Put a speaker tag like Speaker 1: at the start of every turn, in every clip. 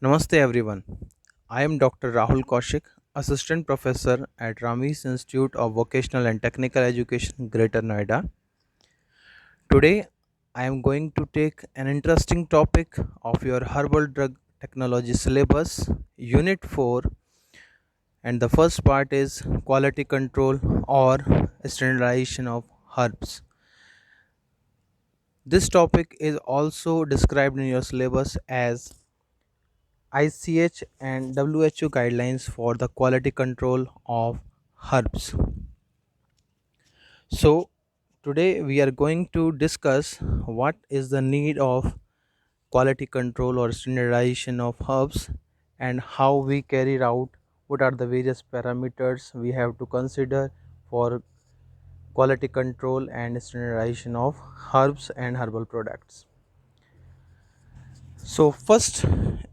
Speaker 1: Namaste everyone. I am Dr. Rahul Kaushik, Assistant Professor at Ramesh Institute of Vocational and Technical Education, Greater Noida. Today, I am going to take an interesting topic of your Herbal Drug Technology syllabus, Unit 4, and the first part is quality control or standardization of herbs. This topic is also described in your syllabus as ICH and WHO guidelines for the quality control of herbs. So, today we are going to discuss what is the need of quality control or standardization of herbs and how we carry out what are the various parameters we have to consider for quality control and standardization of herbs and herbal products. So first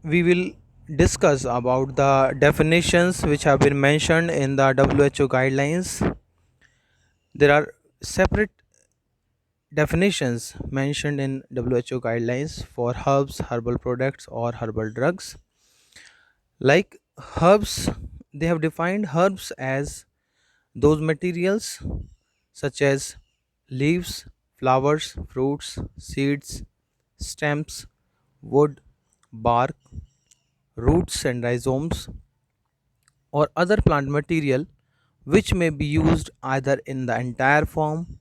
Speaker 1: we will discuss about the definitions which have been mentioned in the WHO guidelines. There are separate definitions mentioned in WHO guidelines for herbs, herbal products or herbal drugs. Like herbs, they have defined herbs as those materials such as leaves, flowers, fruits, seeds, stems, wood, bark, roots and rhizomes or other plant material which may be used either in the entire form,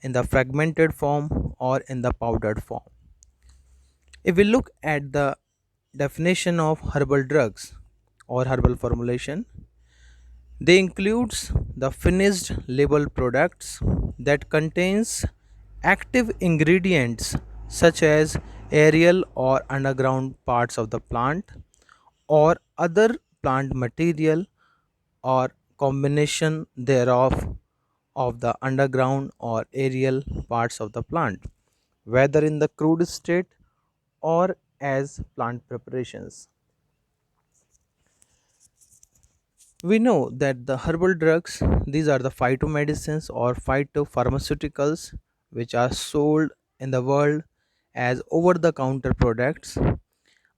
Speaker 1: in the fragmented form, or in the powdered form. If we look at the definition of herbal drugs or herbal formulation, they includes the finished label products that contains active ingredients such as aerial or underground parts of the plant or other plant material or combination thereof of the underground or aerial parts of the plant, whether in the crude state or as plant preparations. We know that the herbal drugs, these are the phytomedicines or phytopharmaceuticals which are sold in the world as over the counter products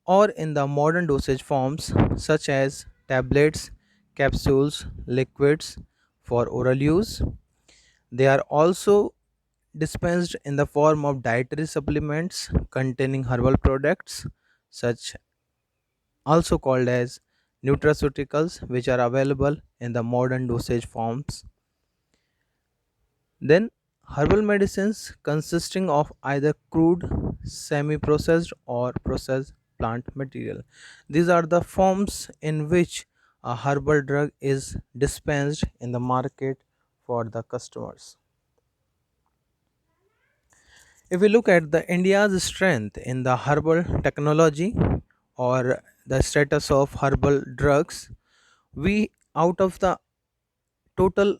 Speaker 1: or in the modern dosage forms such as tablets, capsules, liquids for oral use. They are also dispensed in the form of dietary supplements containing herbal products, such also called as nutraceuticals, which are available in the modern dosage forms. Then, herbal medicines consisting of either crude, semi processed, or processed plant material. These are the forms in which a herbal drug is dispensed in the market for the customers. If we look at the India's strength in the herbal technology or the status of herbal drugs, we out of the total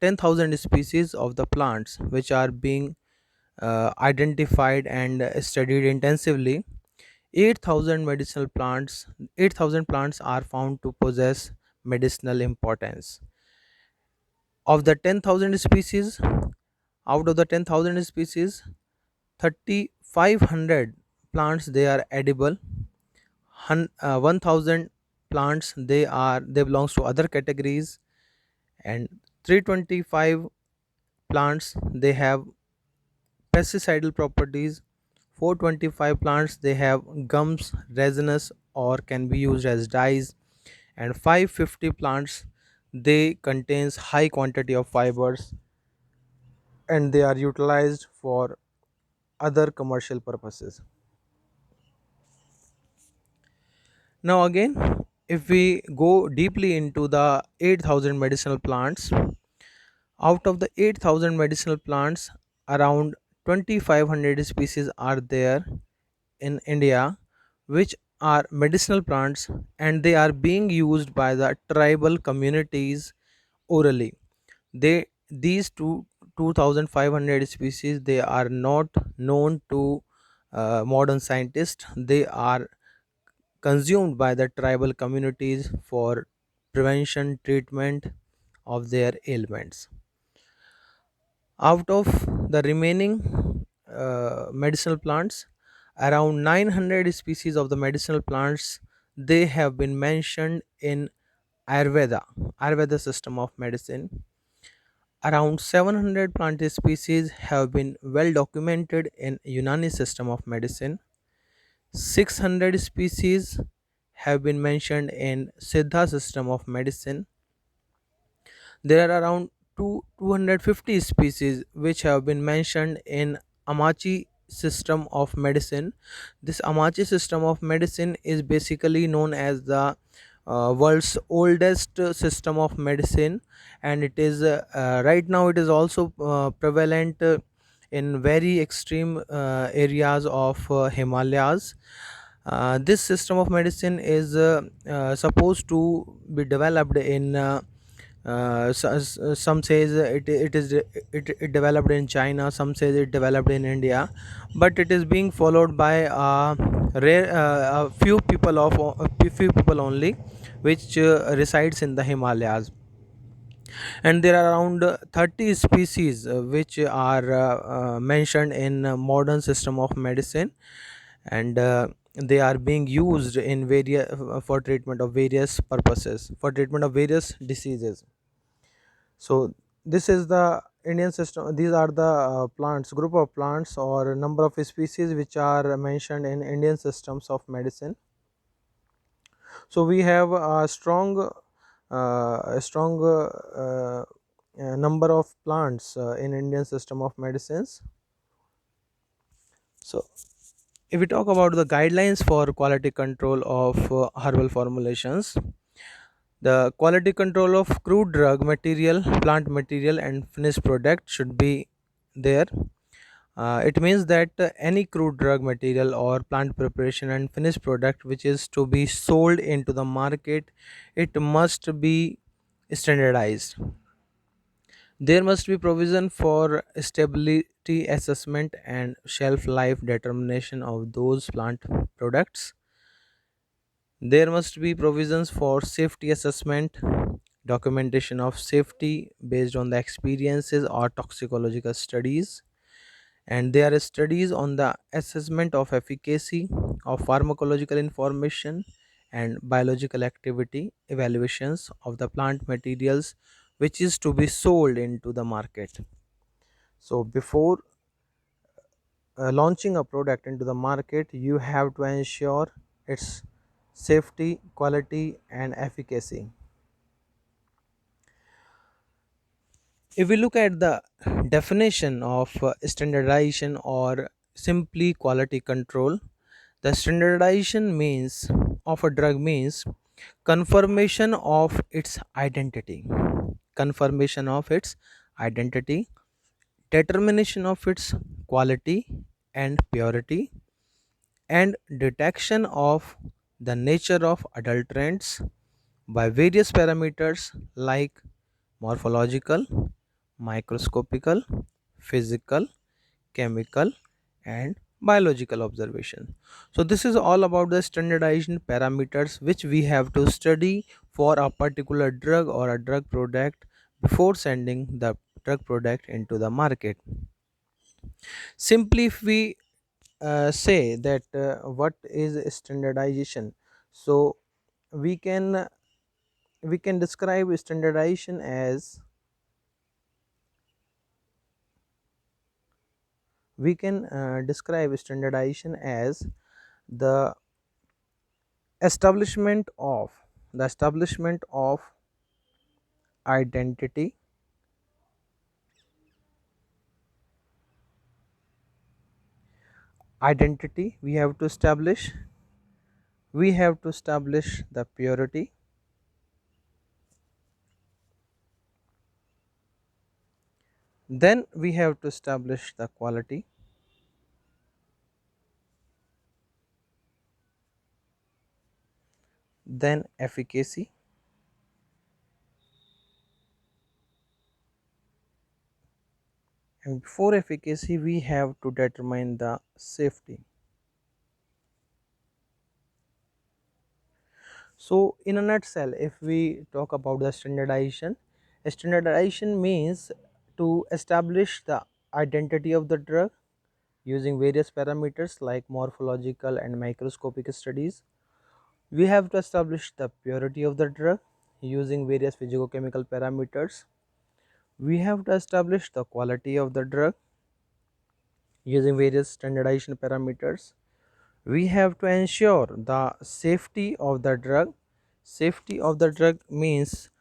Speaker 1: 10,000 species of the plants which are being identified and studied intensively, 8,000 plants are found to possess medicinal importance. Of the 10,000 species, out of the 10,000 species, 3,500 plants they are edible, 1,000 plants they belongs to other categories, and 325 plants they have pesticidal properties, 425 plants they have gums, resinous or can be used as dyes, and 550 plants they contains high quantity of fibers and they are utilized for other commercial purposes. Now again, if we go deeply into the 8,000 medicinal plants, out of the 8,000 medicinal plants, around 2,500 species are there in India, which are medicinal plants and they are being used by the tribal communities orally. These 2,500 species they are not known to modern scientists. They are consumed by the tribal communities for prevention treatment of their ailments. Out of the remaining medicinal plants, around 900 species of the medicinal plants they have been mentioned in Ayurveda system of medicine. Around 700 plant species have been well documented in Unani system of medicine. 600 species have been mentioned in Siddha system of medicine. There are around 250 species which have been mentioned in Amachi system of medicine. This Amachi system of medicine is basically known as the world's oldest system of medicine, and it is right now it is also prevalent in very extreme areas of Himalayas. This system of medicine is supposed to be developed in some says it developed in China, some says it developed in India, but it is being followed by a few people only, which resides in the Himalayas. And there are around 30 species which are mentioned in modern system of medicine, and they are being used in various for treatment of various purposes, for treatment of various diseases. So this is the Indian system. These are the plants, group of plants or number of species which are mentioned in Indian systems of medicine. So we have a number of plants in Indian system of medicines. So if we talk about the guidelines for quality control of herbal formulations, the quality control of crude drug material, plant material, and finished product should be there. It means that any crude drug material or plant preparation and finished product which is to be sold into the market, it must be standardized. There must be provision for stability assessment and shelf life determination of those plant products. There must be provisions for safety assessment, documentation of safety based on the experiences or toxicological studies, and there are studies on the assessment of efficacy of pharmacological information and biological activity evaluations of the plant materials which is to be sold into the market. So before launching a product into the market, you have to ensure its safety, quality, and efficacy. If we look at the definition of standardization or simply quality control, the standardization means of a drug means confirmation of its identity, confirmation of its identity, determination of its quality and purity, and detection of the nature of adulterants by various parameters like morphological, microscopical, physical, chemical, and biological observation. So this is all about the standardization parameters which we have to study for a particular drug or a drug product before sending the drug product into the market. Simply if we say that what is standardization, so we can we can describe standardization as we can describe standardization as the establishment of identity, we have to establish, the purity, then we have to establish the quality, then efficacy, and before efficacy we have to determine the safety. So in a nutshell, if we talk about the standardization, standardization means to establish the identity of the drug using various parameters like morphological and microscopic studies, We have to establish the purity of the drug using various physicochemical parameters. We have to establish the quality of the drug using various standardization parameters. We have to ensure the safety of the drug. Safety of the drug means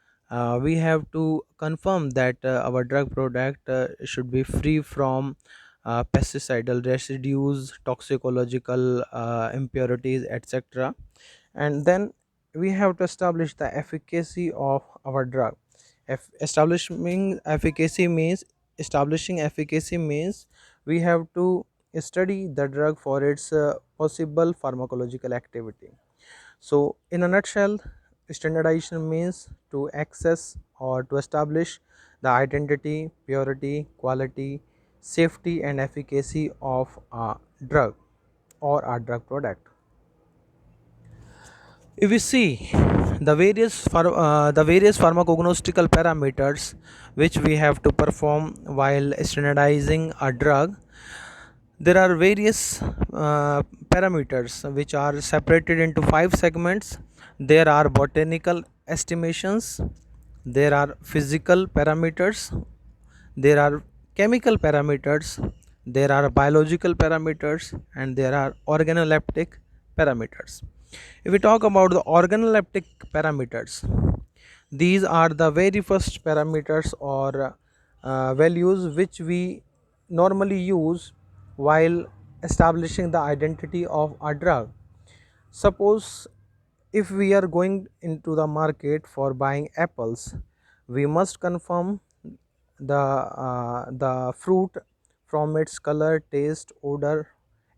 Speaker 1: we have to confirm that our drug product should be free from pesticidal residues, toxicological impurities, etc. And then we have to establish the efficacy of our drug. Establishing efficacy means we have to study the drug for its possible pharmacological activity. So in a nutshell, standardization means to access or to establish the identity, purity, quality, safety and efficacy of a drug or a drug product. If we see the various pharmacognostical parameters which we have to perform while standardizing a drug, there are various parameters which are separated into five segments. There are botanical estimations, there are physical parameters, there are chemical parameters, there are biological parameters, and there are organoleptic parameters. If we talk about the organoleptic parameters, these are the very first parameters or values which we normally use while establishing the identity of a drug. Suppose if we are going into the market for buying apples, we must confirm the fruit from its color, taste, odor,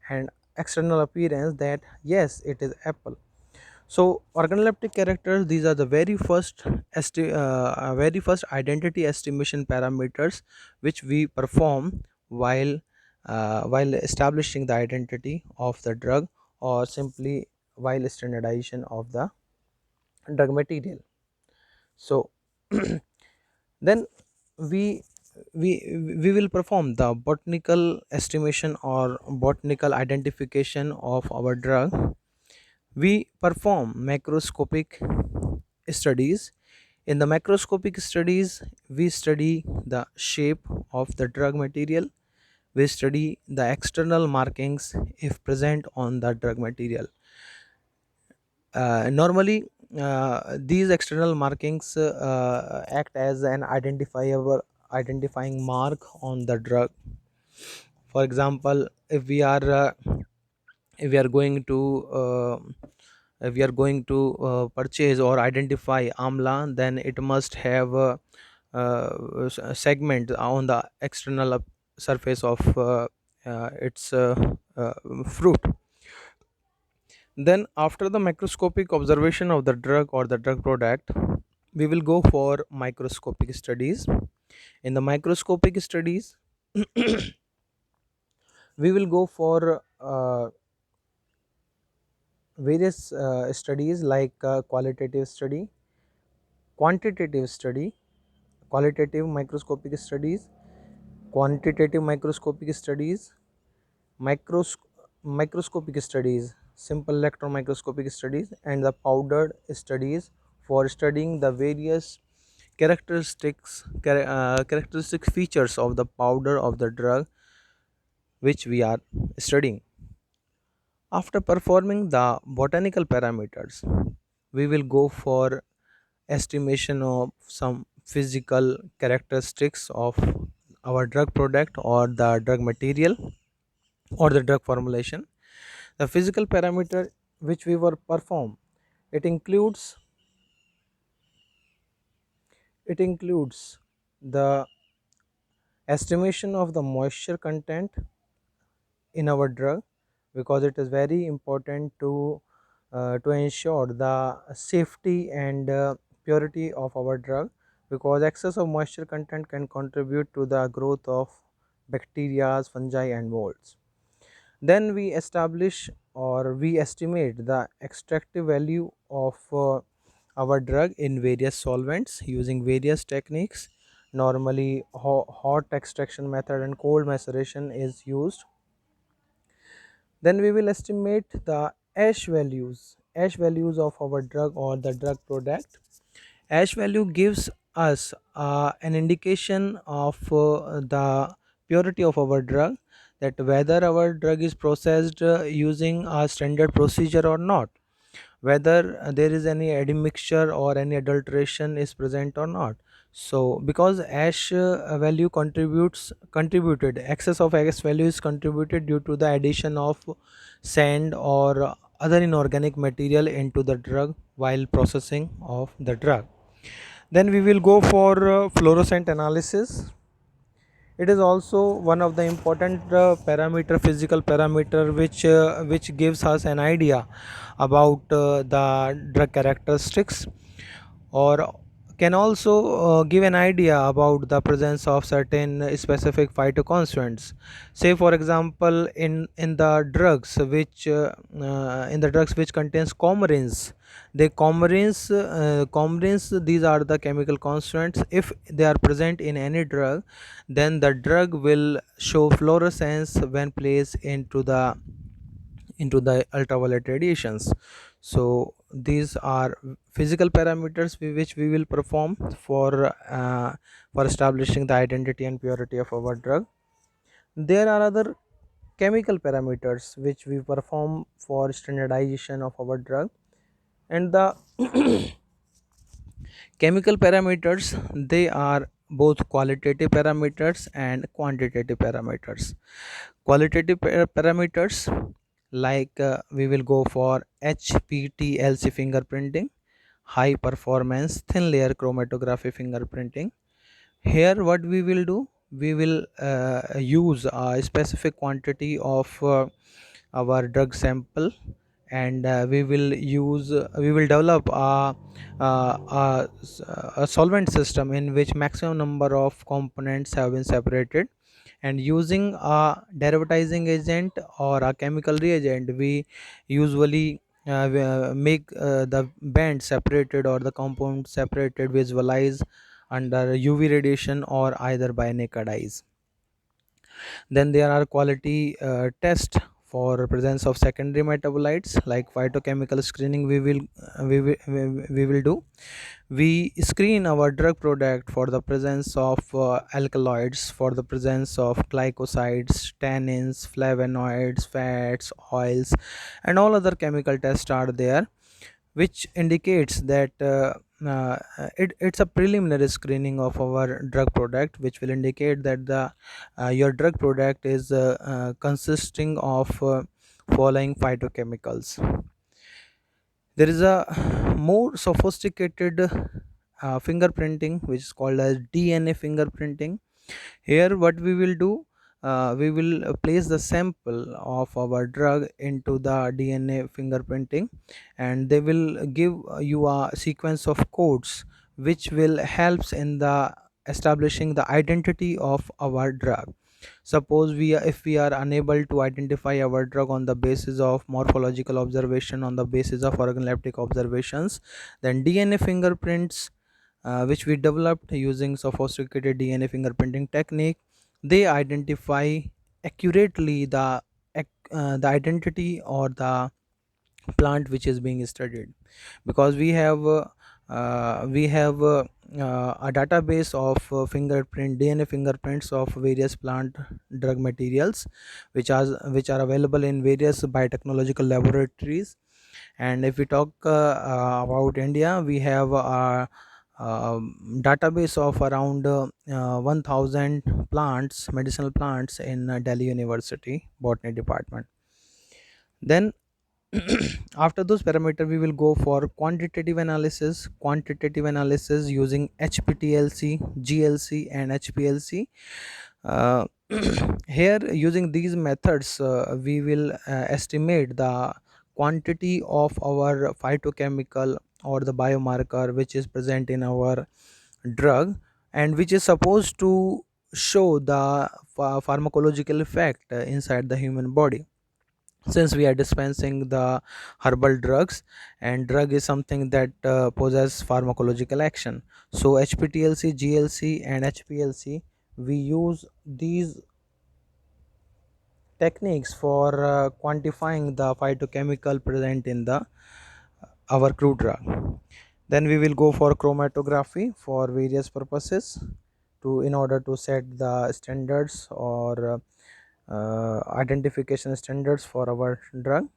Speaker 1: and external appearance that yes, it is apple. So organoleptic characters, these are the very first identity estimation parameters which we perform while establishing the identity of the drug or simply while standardization of the drug material. So then we we we will perform the botanical estimation or botanical identification of our drug. We perform macroscopic studies. In the macroscopic studies, we study the shape of the drug material. We study the external markings if present on the drug material. Normally, these external markings act as an identifiable identifying mark on the drug. For example, if we are going to purchase or identify amla, then it must have a segment on the external surface of its fruit. Then after the macroscopic observation of the drug or the drug product, we will go for microscopic studies. In the microscopic studies, we will go for various studies like qualitative study, quantitative study, qualitative microscopic studies, quantitative microscopic studies, micros- microscopic studies, simple electron microscopic studies, and the powdered studies for studying the various characteristic features of the powder of the drug which we are studying. After performing the botanical parameters, we will go for estimation of some physical characteristics of our drug product or the drug material or the drug formulation. The physical parameter which we will perform, it includes the estimation of the moisture content in our drug, because it is very important to ensure the safety and purity of our drug, because excess of moisture content can contribute to the growth of bacteria, fungi and molds. Then we establish or we estimate the extractive value of our drug in various solvents using various techniques. Normally hot extraction method and cold maceration is used. Then we will estimate the ash values ash values of our drug or the drug product. Ash value gives us an indication of the purity of our drug, that whether our drug is processed using a standard procedure or not, whether there is any admixture or any adulteration is present or not. So because ash value contributed excess of ash value is contributed due to the addition of sand or other inorganic material into the drug while processing of the drug. Then we will go for fluorescent analysis. It is also one of the important parameter, physical parameter, which gives us an idea about the drug characteristics, or can also give an idea about the presence of certain specific phytoconstituents. Say for example, in the drugs which contains coumarins, coumarins, these are the chemical constituents. If they are present in any drug, then the drug will show fluorescence when placed into the ultraviolet radiations. So these are physical parameters which we will perform for establishing the identity and purity of our drug. There are other chemical parameters which we perform for standardization of our drug. And the chemical parameters, they are both qualitative parameters and quantitative parameters. Qualitative parameters, like we will go for HPTLC fingerprinting, high performance thin layer chromatography fingerprinting. Here what we will do, we will use a specific quantity of our drug sample, and we will develop a solvent system in which maximum number of components have been separated, and using a derivatizing agent or a chemical reagent, we usually make the band separated or the compound separated visualize under UV radiation or either by naked eyes. Then there are quality tests for presence of secondary metabolites, like phytochemical screening. We will do, we screen our drug product for the presence of alkaloids, for the presence of glycosides, tannins, flavonoids, fats, oils, and all other chemical tests are there, which indicates that it's a preliminary screening of our drug product, which will indicate that the your drug product is consisting of following phytochemicals. There is a more sophisticated fingerprinting which is called as DNA fingerprinting. Here what we will do, we will place the sample of our drug into the DNA fingerprinting, and they will give you a sequence of codes which will helps in the establishing the identity of our drug. Suppose if we are unable to identify our drug on the basis of morphological observation, on the basis of organoleptic observations, then DNA fingerprints, which we developed using sophisticated DNA fingerprinting technique, they identify accurately the identity or the plant which is being studied, because we have a database of fingerprint DNA fingerprints of various plant drug materials, which are available in various biotechnological laboratories. And if we talk about India, we have a database of around 1000 plants, medicinal plants in Delhi University Botany Department. Then after those parameter, we will go for quantitative analysis using HPTLC, GLC, and HPLC. uh, Here, using these methods, we will estimate the quantity of our phytochemical or the biomarker which is present in our drug, and which is supposed to show the pharmacological effect inside the human body, since we are dispensing the herbal drugs, and drug is something that possesses pharmacological action. So HPTLC, GLC, and HPLC, we use these techniques for quantifying the phytochemical present in the our crude drug. Then we will go for chromatography for various purposes, to in order to set the standards or identification standards for our drug.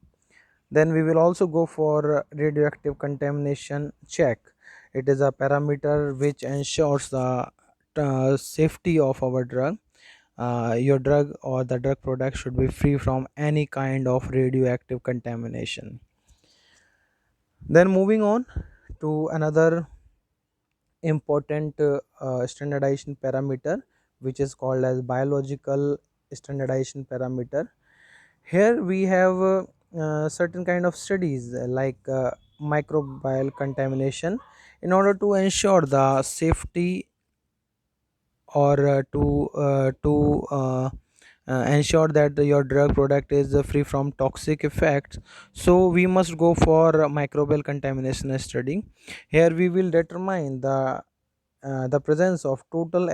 Speaker 1: Then we will also go for radioactive contamination check. It is a parameter which ensures the safety of our drug. Your drug or the drug product should be free from any kind of radioactive contamination. Then moving on to another important standardization parameter, which is called as biological standardization parameter. Here we have certain kind of studies microbial contamination, in order to ensure the safety or to ensure that your drug product is free from toxic effects. So we must go for a microbial contamination study. Here we will determine the presence of total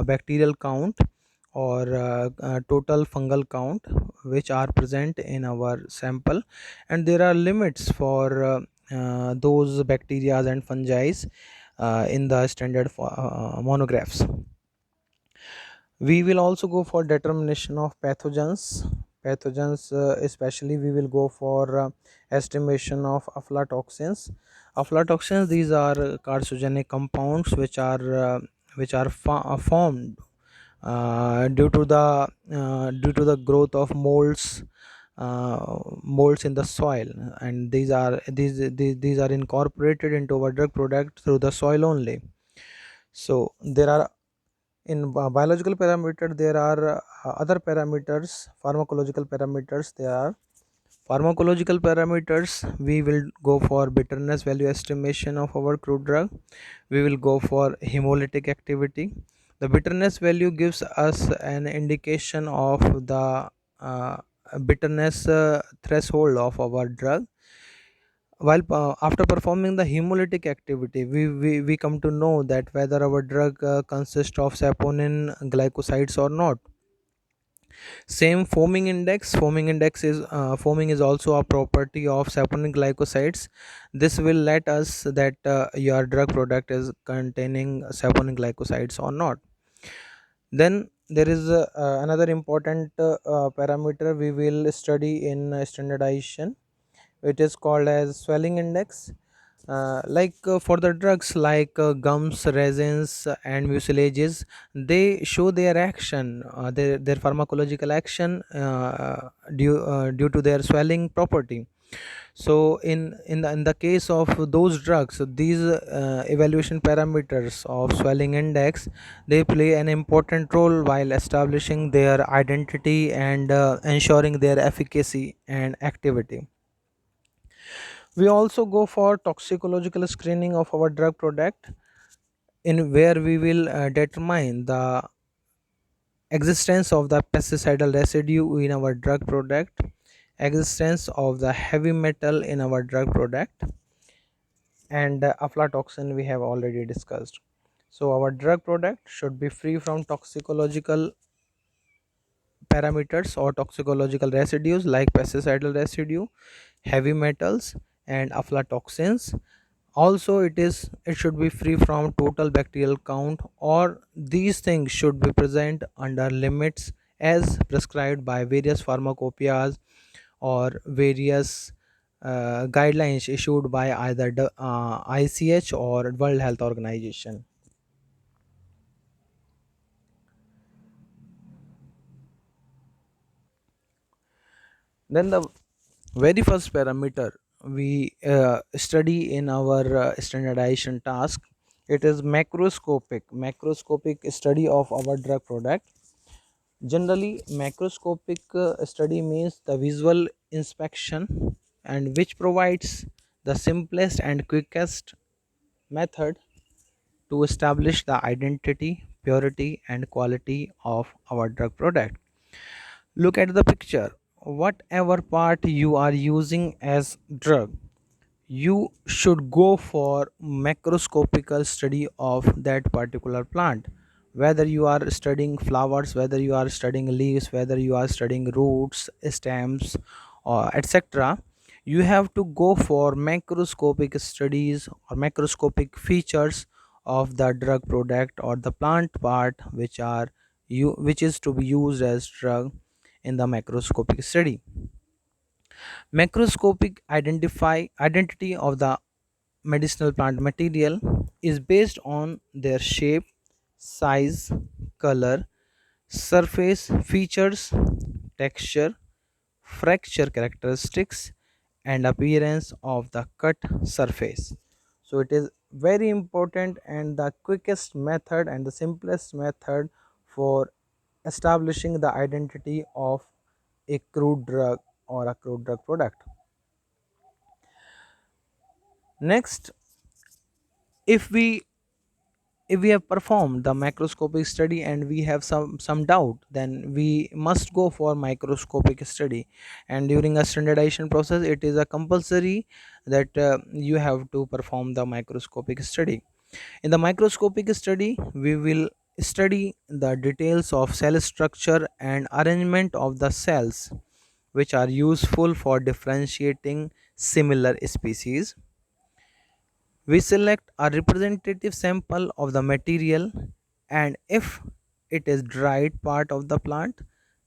Speaker 1: bacterial count or total fungal count which are present in our sample. And there are limits for those bacteria and fungi in the standard monographs. We will also go for determination of pathogens, especially we will go for estimation of aflatoxins. Aflatoxins, these are carcinogenic compounds which are formed due to the growth of molds in the soil, and these are incorporated into our drug product through the soil only. So there are, in biological parameter, there are other parameters, pharmacological parameters. There are pharmacological parameters. We will go for bitterness value estimation of our crude drug. We will go for hemolytic activity. The bitterness value gives us an indication of the bitterness threshold of our drug. While after performing the hemolytic activity, we come to know that whether our drug consists of saponin glycosides or not. Same foaming is also a property of saponin glycosides. This will let us that your drug product is containing saponin glycosides or not. Then there is another important parameter we will study in standardization. It is called as swelling index. For the drugs like gums, resins, and mucilages, they show their action, their pharmacological action due to their swelling property. So in the case of those drugs, these evaluation parameters of swelling index, they play an important role while establishing their identity and ensuring their efficacy and activity. We also go for toxicological screening of our drug product, in where we will determine the existence of the pesticidal residue in our drug product, existence of the heavy metal in our drug product, and aflatoxin we have already discussed. So our drug product should be free from toxicological parameters or toxicological residues like pesticidal residue, heavy metals, and aflatoxins. Also it should be free from total bacterial count, or these things should be present under limits as prescribed by various pharmacopoeias or various guidelines issued by either the ICH or World Health Organization. Then the very first parameter we study in our standardization task, it is macroscopic study of our drug product. Generally, macroscopic study means the visual inspection, and which provides the simplest and quickest method to establish the identity, purity, and quality of our drug product. Look at the picture. Whatever part you are using as drug, you should go for macroscopical study of that particular plant. Whether you are studying flowers, whether you are studying leaves, whether you are studying roots, stems, etc., you have to go for macroscopic studies or macroscopic features of the drug product or the plant part which is to be used as drug in the macroscopic study. Macroscopic identity of the medicinal plant material is based on their shape, size, color, surface features, texture, fracture characteristics, and appearance of the cut surface. So it is very important and the quickest method and the simplest method for establishing the identity of a crude drug or a crude drug product. Next, if we if we have performed the macroscopic study and we have some doubt, then we must go for microscopic study. And during a standardization process, it is a compulsory that you have to perform the microscopic study. In the microscopic study, we will study the details of cell structure and arrangement of the cells, which are useful for differentiating similar species. We select a representative sample of the material, and if it is dried part of the plant,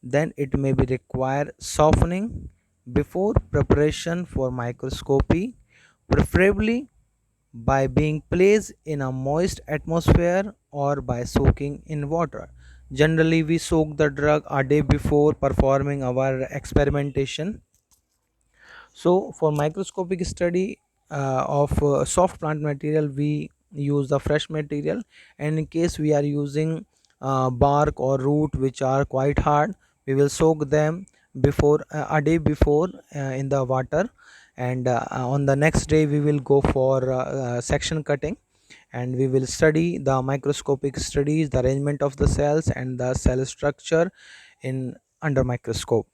Speaker 1: then it may be require softening before preparation for microscopy, preferably by being placed in a moist atmosphere or by soaking in water. Generally, we soak the drug a day before performing our experimentation. So for microscopic study of soft plant material, we use the fresh material, and in case we are using bark or root which are quite hard, we will soak them before a day before in the water, and on the next day we will go for section cutting, and we will study the microscopic studies, the arrangement of the cells and the cell structure in under microscope.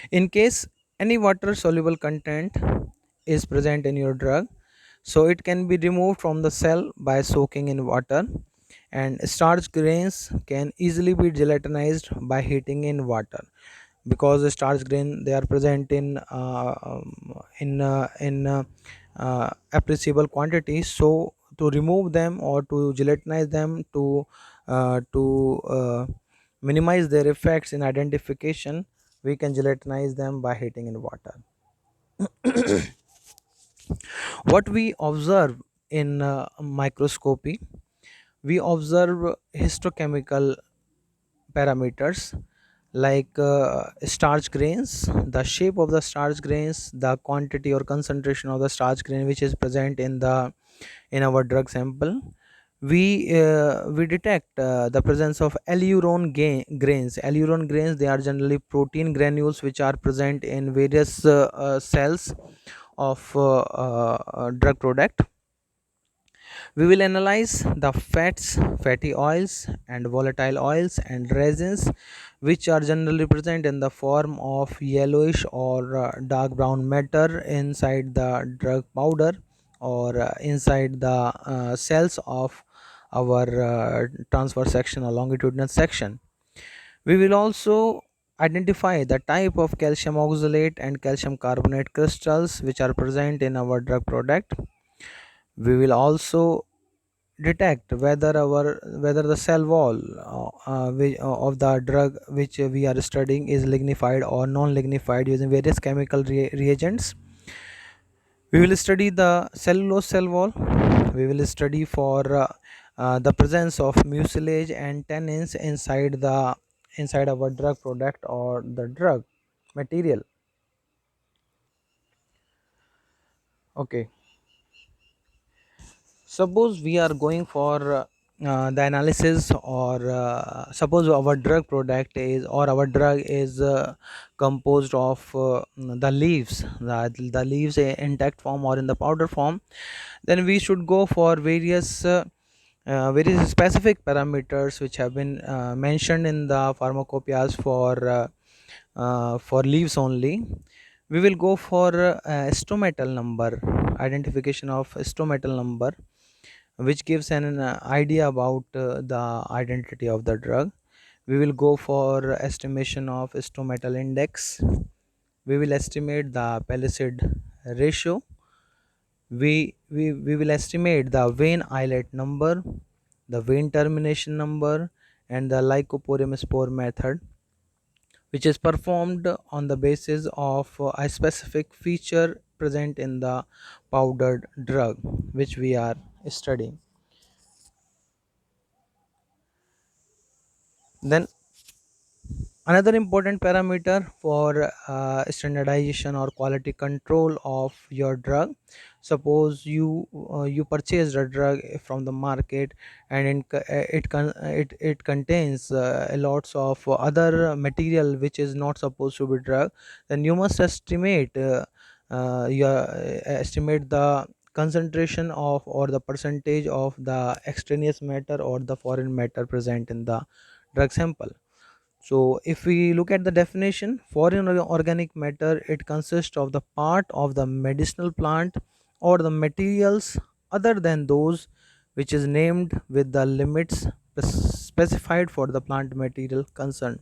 Speaker 1: In case any water soluble content is present in your drug, so it can be removed from the cell by soaking in water, and starch grains can easily be gelatinized by heating in water, because the starch grain they are present in appreciable quantities. So to remove them or to gelatinize them, to minimize their effects in identification, we can gelatinize them by heating in water. What we observe in microscopy, we observe histochemical parameters like starch grains, the shape of the starch grains, the quantity or concentration of the starch grain which is present in our drug sample. We detect the presence of grains. Alluron grains, they are generally protein granules which are present in various cells of drug product. We will analyze the fats, fatty oils, and volatile oils and resins, which are generally present in the form of yellowish or dark brown matter inside the drug powder or inside the cells of our transverse section or longitudinal section. We will also identify the type of calcium oxalate and calcium carbonate crystals which are present in our drug product. We will also detect whether the cell wall of the drug which we are studying is lignified or non-lignified using various chemical reagents. We will study the cellulose cell wall. We will study for the presence of mucilage and tannins inside our drug product or the drug material. Okay, suppose we are going for the analysis, or suppose our drug product is or our drug is composed of the leaves in intact form or in the powder form, then we should go for various specific parameters which have been mentioned in the pharmacopoeias for leaves only. We will go for stomatal number, identification of stomatal number, which gives an idea about the identity of the drug. We will go for estimation of stomatal index. We will estimate the Palisade ratio. We will estimate the vein islet number, the vein termination number, and the Lycopodium spore method, which is performed on the basis of a specific feature present in the powdered drug which we are studying. Then another important parameter for standardization or quality control of your drug. Suppose you purchased a drug from the market, and it contains lots of other material which is not supposed to be drug. Then you must estimate the concentration of or the percentage of the extraneous matter or the foreign matter present in the drug sample. So, if we look at the definition, foreign organic matter, it consists of the part of the medicinal plant or the materials other than those which is named with the limits specified for the plant material concerned.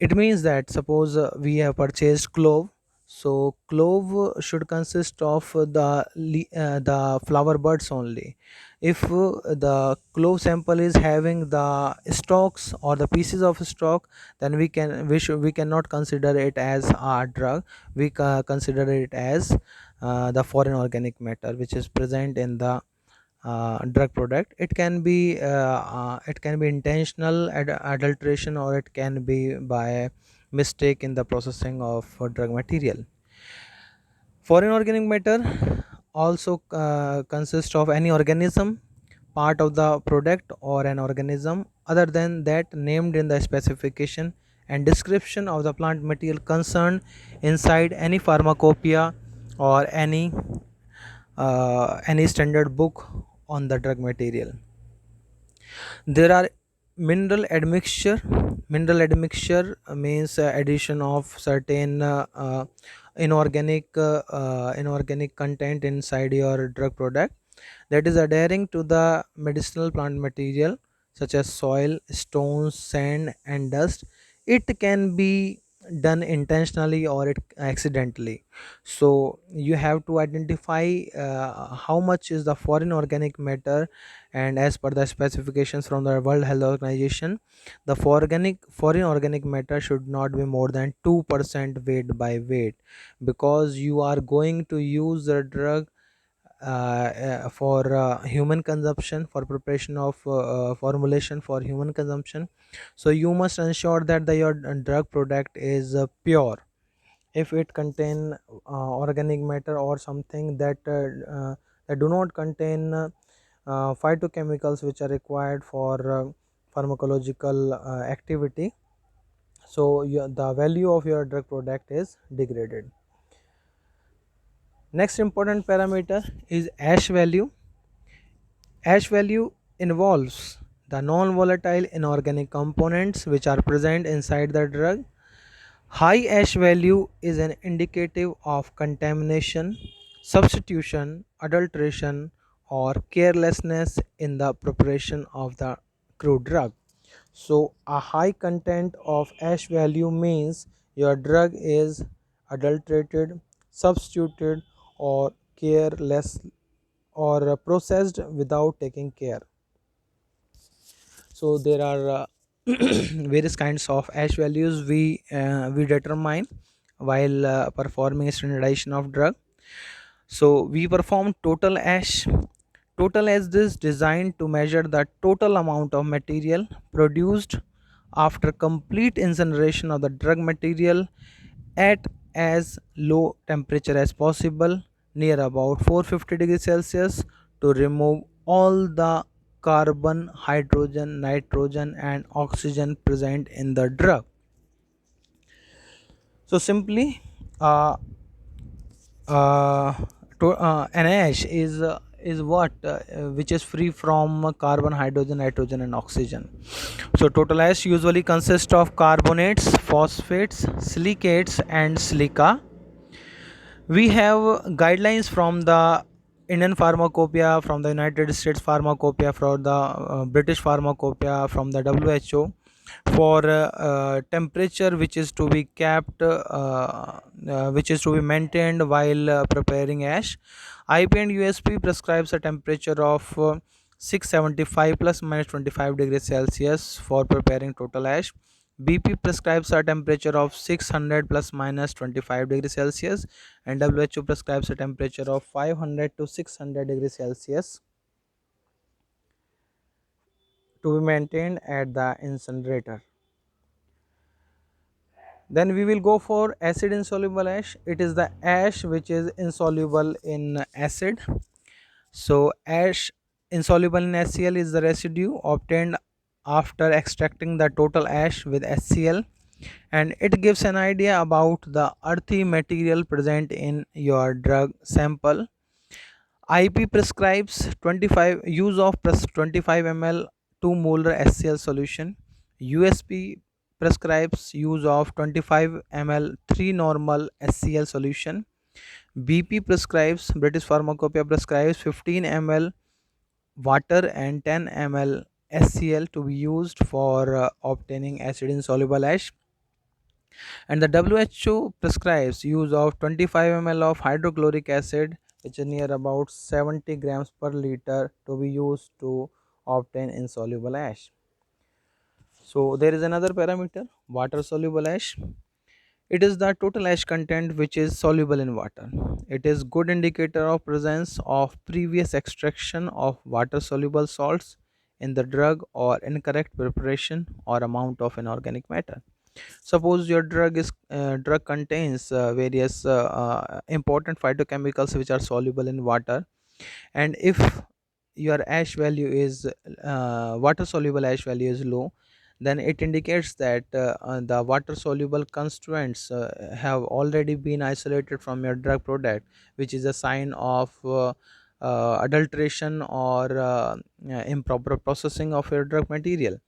Speaker 1: It means that suppose we have purchased clove, so clove should consist of the flower buds only. If the clove sample is having the stalks or the pieces of stalk, then we cannot consider it as a drug. We consider it as the foreign organic matter which is present in the drug product. It can be intentional adulteration, or it can be by mistake in the processing of drug material. Foreign organic matter also consists of any organism, part of the product, or an organism other than that named in the specification and description of the plant material concerned inside any pharmacopoeia or any standard book on the drug material. There are mineral admixture. Mineral admixture means addition of certain inorganic content inside your drug product that is adhering to the medicinal plant material, such as soil, stones, sand, and dust. It can be done intentionally or it accidentally. So you have to identify how much is the foreign organic matter, and as per the specifications from the World Health Organization, the foreign organic matter should not be more than 2% weight by weight, because you are going to use the drug for human consumption, for preparation of formulation for human consumption. So you must ensure that your drug product is pure. If it contain organic matter or something that do not contain phytochemicals which are required for pharmacological activity, so the value of your drug product is degraded. Next important parameter is ash value. Ash value involves the non-volatile inorganic components which are present inside the drug. High ash value is an indicative of contamination, substitution, adulteration, or carelessness in the preparation of the crude drug. So, a high content of ash value means your drug is adulterated, substituted, or careless, or processed without taking care. So there are various kinds of ash values we determine while performing standardization of drug. So we perform total ash. Total ash is designed to measure the total amount of material produced after complete incineration of the drug material at as low temperature as possible, near about 450 degrees Celsius, to remove all the carbon, hydrogen, nitrogen, and oxygen present in the drug. So simply, uh, uh, an ash is what which is free from carbon, hydrogen, nitrogen, and oxygen. So total ash usually consists of carbonates, phosphates, silicates, and silica. We have guidelines from the Indian pharmacopoeia from the United States pharmacopoeia, from the British pharmacopoeia, from the WHO, for temperature which is to be kept, which is to be maintained while preparing ash. IP and USP prescribes a temperature of 675 plus minus 25 degrees Celsius for preparing total ash. BP prescribes a temperature of 600 plus minus 25 degrees Celsius, and WHO prescribes a temperature of 500 to 600 degrees Celsius to be maintained at the incinerator. Then we will go for acid insoluble ash. It is the ash which is insoluble in acid. So ash insoluble in HCl is the residue obtained after extracting the total ash with HCl, and it gives an idea about the earthy material present in your drug sample. IP prescribes 25 use of 25 ml 2 molar HCl solution. USP prescribes use of 25 ml 3 normal HCl solution. BP prescribes British Pharmacopoeia prescribes 15 ml water and 10 ml HCl to be used for obtaining acid insoluble ash, and the WHO prescribes use of 25 ml of hydrochloric acid, which is near about 70 grams per liter, to be used to obtain insoluble ash. So there is another parameter, water soluble ash. It is the total ash content which is soluble in water. It is good indicator of presence of previous extraction of water soluble salts in the drug or incorrect preparation or amount of inorganic matter. Suppose your drug contains various important phytochemicals which are soluble in water, and if your ash value is water soluble ash value is low, then it indicates that the water soluble constituents have already been isolated from your drug product, which is a sign of adulteration or improper processing of your drug material.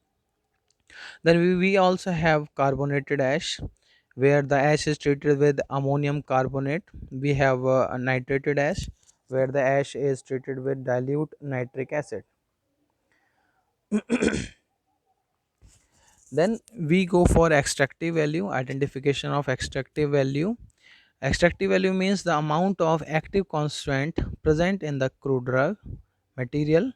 Speaker 1: Then we also have carbonated ash, where the ash is treated with ammonium carbonate. We have a nitrated ash, where the ash is treated with dilute nitric acid. Then we go for extractive value, identification of extractive value. Extractive value means the amount of active constituent present in the crude drug material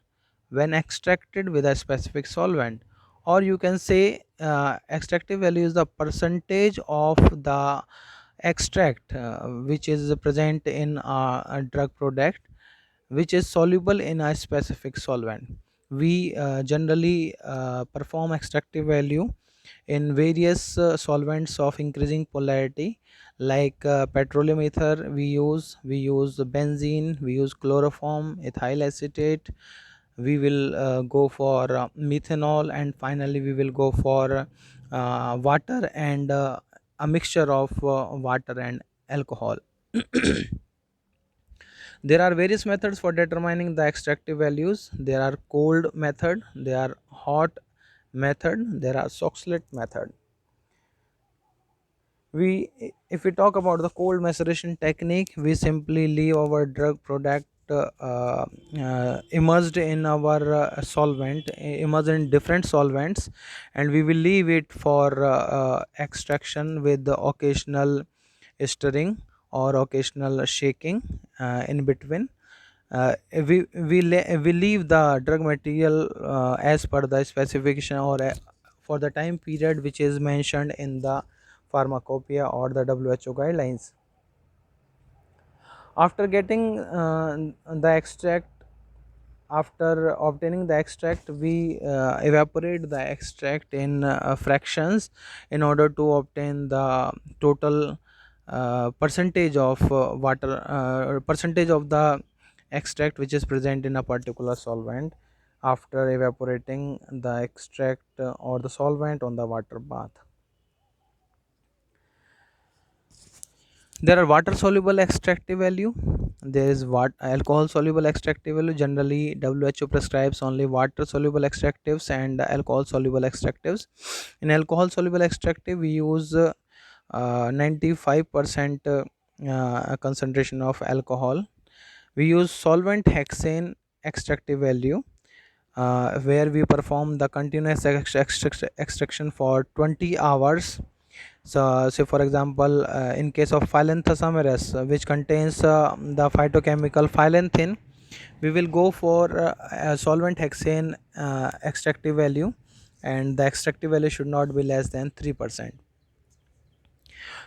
Speaker 1: when extracted with a specific solvent, or you can say extractive value is the percentage of the extract which is present in a drug product which is soluble in a specific solvent. We generally perform extractive value in various solvents of increasing polarity, like petroleum ether. We use benzene, we use chloroform, ethyl acetate. We will go for methanol, and finally we will go for water and a mixture of water and alcohol. There are various methods for determining the extractive values. There are cold method, there are hot method, there are Soxhlet method. We If we talk about the cold maceration technique, we simply leave our drug product immersed in our immersed in different solvents, and we will leave it for extraction with the occasional stirring or occasional shaking in between. We leave the drug material as per the specification, or for the time period which is mentioned in the pharmacopoeia or the WHO guidelines. After getting the extract, after obtaining the extract, we evaporate the extract in fractions in order to obtain the total percentage of percentage of the extract which is present in a particular solvent after evaporating the extract or the solvent on the water bath. There are water soluble extractive value. There is what alcohol soluble extractive value. Generally WHO prescribes only water soluble extractives and alcohol soluble extractives. In alcohol soluble extractive we use 95% concentration of alcohol. We use solvent hexane extractive value, where we perform the continuous extraction for 20 hours. So, say for example, in case of Phyllanthus which contains the phytochemical phyllanthine, we will go for a solvent hexane extractive value, and the extractive value should not be less than 3%.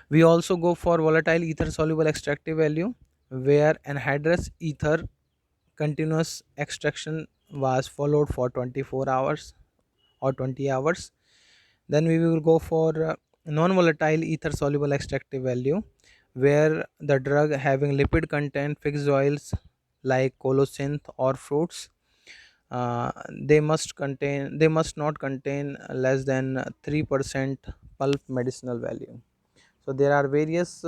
Speaker 1: We also go for volatile ether soluble extractive value, where anhydrous ether continuous extraction was followed for 24 hours or 20 hours. Then we will go for non-volatile ether soluble extractive value, where the drug having lipid content fixed oils like colocynth or fruits, they must not contain less than 3% pulp medicinal value. So there are various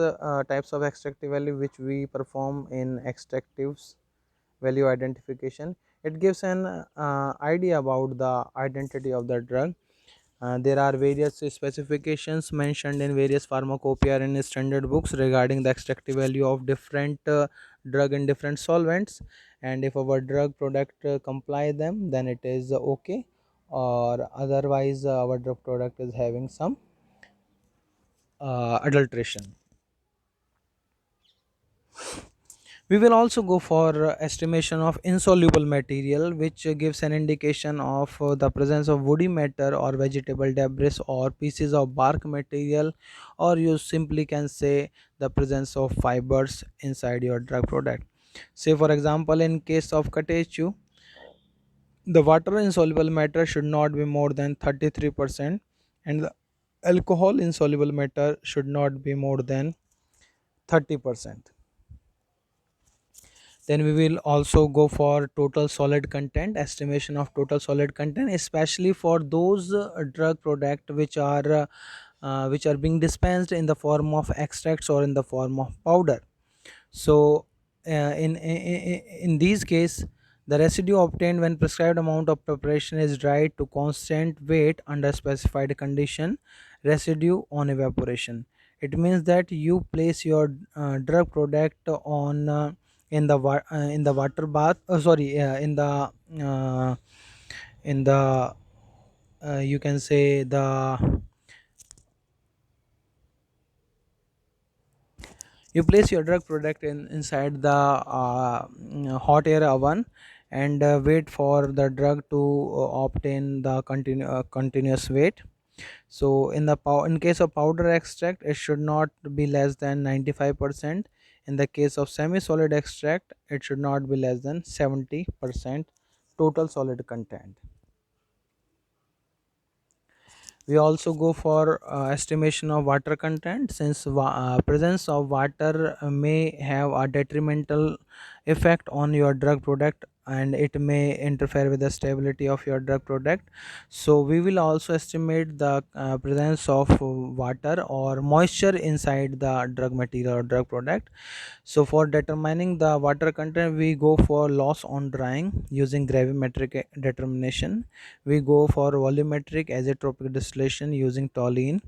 Speaker 1: types of extractive value which we perform in extractives value identification. It gives an idea about the identity of the drug. There are various specifications mentioned in various pharmacopoeia and standard books regarding the extractive value of different drug and different solvents, and if our drug product comply them, then it is okay, or otherwise our drug product is having some adulteration. We will also go for estimation of insoluble material, which gives an indication of the presence of woody matter or vegetable debris or pieces of bark material, or you simply can say the presence of fibers inside your drug product. Say for example, in case of catechu, the water insoluble matter should not be more than 33%, and the alcohol insoluble matter should not be more than 30%. Then we will also go for total solid content, estimation of total solid content, especially for those drug product which are being dispensed in the form of extracts or in the form of powder. So in these case, the residue obtained when prescribed amount of preparation is dried to constant weight under specified condition, residue on evaporation. It means that you place your drug product on in the water bath, sorry, uh, in the you can say the you place your drug product inside the hot air oven, and wait for the drug to obtain the continuous weight. So in case of powder extract, it should not be less than 95%. In the case of semi solid extract, it should not be less than 70% total solid content. We also go for estimation of water content, since presence of water may have a detrimental effect on your drug product, and it may interfere with the stability of your drug product. So we will also estimate the presence of water or moisture inside the drug material or drug product. So for determining the water content, we go for loss on drying using gravimetric determination. We go for volumetric azeotropic distillation using toluene.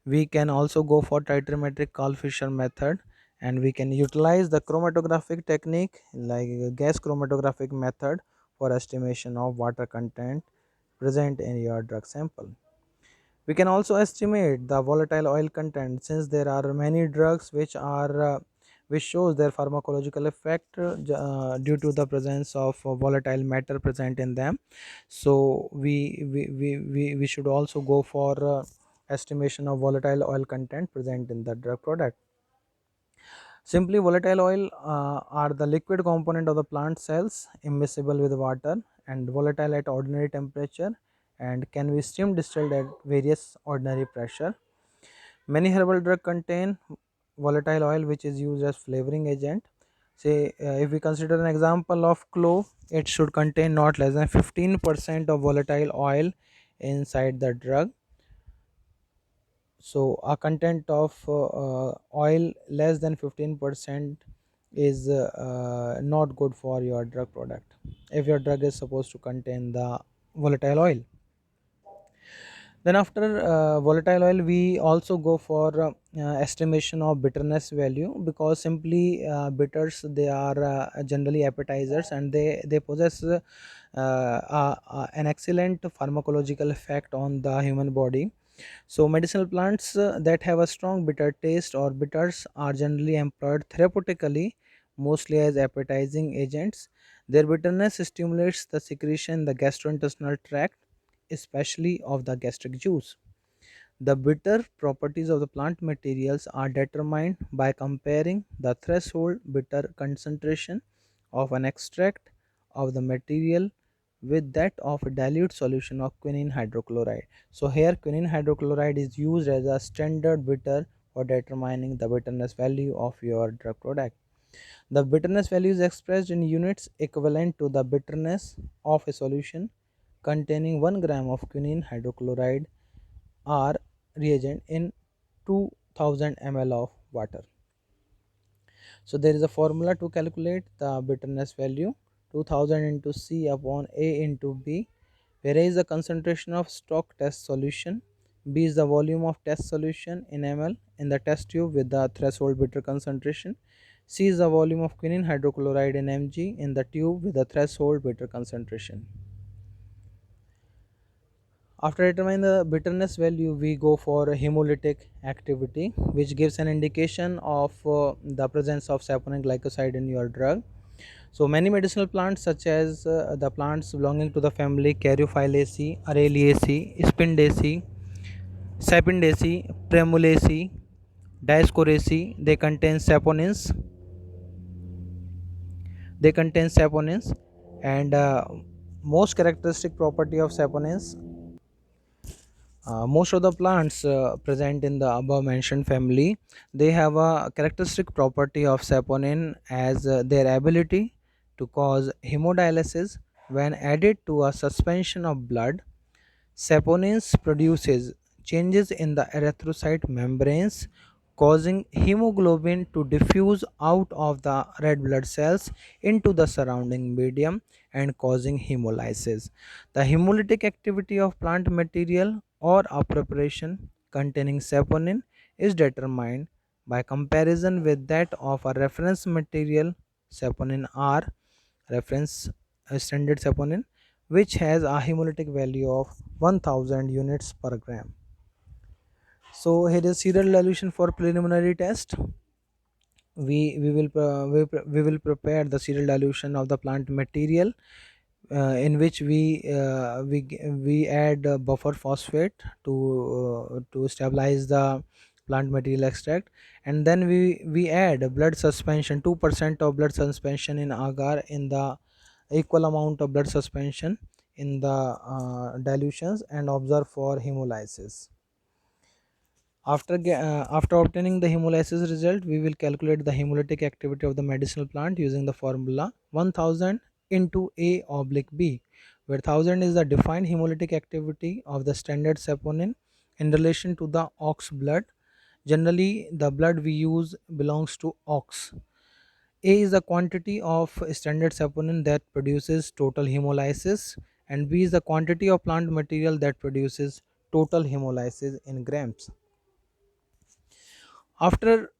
Speaker 1: We can also go for titrometric Karl-Fischer method, and we can utilize the chromatographic technique like gas chromatographic method for estimation of water content present in your drug sample. We can also estimate the volatile oil content, since there are many drugs which shows their pharmacological effect due to the presence of volatile matter present in them. So we should also go for estimation of volatile oil content present in the drug product. Simply, volatile oil are the liquid component of the plant cells, immiscible with water and volatile at ordinary temperature, and can be steam distilled at various ordinary pressure. Many herbal drugs contain volatile oil, which is used as flavoring agent. Say, if we consider an example of clove, it should contain not less than 15% of volatile oil inside the drug. So a content of oil less than 15% is not good for your drug product if your drug is supposed to contain the volatile oil. Then after volatile oil, we also go for estimation of bitterness value, because simply bitters, they are generally appetizers, and they possess an excellent pharmacological effect on the human body. So medicinal plants that have a strong bitter taste or bitters are generally employed therapeutically, mostly as appetizing agents. Their bitterness stimulates the secretion in the gastrointestinal tract, especially of the gastric juice. The bitter properties of the plant materials are determined by comparing the threshold bitter concentration of an extract of the material with that of a dilute solution of quinine hydrochloride. So here quinine hydrochloride is used as a standard bitter for determining the bitterness value of your drug product. The bitterness value is expressed in units equivalent to the bitterness of a solution containing 1 gram of quinine hydrochloride or reagent in 2000 ml of water. So there is a formula to calculate the bitterness value: 2000 into C upon A into B, where A is the concentration of stock test solution, B is the volume of test solution in ml in the test tube with the threshold bitter concentration, C is the volume of quinine hydrochloride in mg in the tube with the threshold bitter concentration. After determining the bitterness value, we go for hemolytic activity, which gives an indication of the presence of saponin glycoside in your drug. So many medicinal plants, such as the plants belonging to the family Caryophyllaceae, Araliaceae, Spindaceae, Sapindaceae, Primulaceae, Dioscoraceae, they contain saponins, and most characteristic property of saponins. Most of the plants present in the above mentioned family, they have a characteristic property of saponin as their ability to cause hemodialysis. When added to a suspension of blood, saponins produces changes in the erythrocyte membranes, causing hemoglobin to diffuse out of the red blood cells into the surrounding medium and causing hemolysis. The hemolytic activity of plant material or a preparation containing saponin is determined by comparison with that of a reference material, saponin R, reference standard saponin, which has a hemolytic value of 1000 units per gram. So here is serial dilution for preliminary test. We will prepare the serial dilution of the plant material, in which we add buffer phosphate to stabilize the plant material extract, and then we add blood suspension, 2% of blood suspension in agar, in the equal amount of blood suspension in the dilutions, and observe for hemolysis. After obtaining the hemolysis result, we will calculate the hemolytic activity of the medicinal plant using the formula 1000 into A oblique B, where 1000 is the defined hemolytic activity of the standard saponin in relation to the ox blood. Generally, the blood we use belongs to ox. A is the quantity of standard saponin that produces total hemolysis, and B is the quantity of plant material that produces total hemolysis in grams. After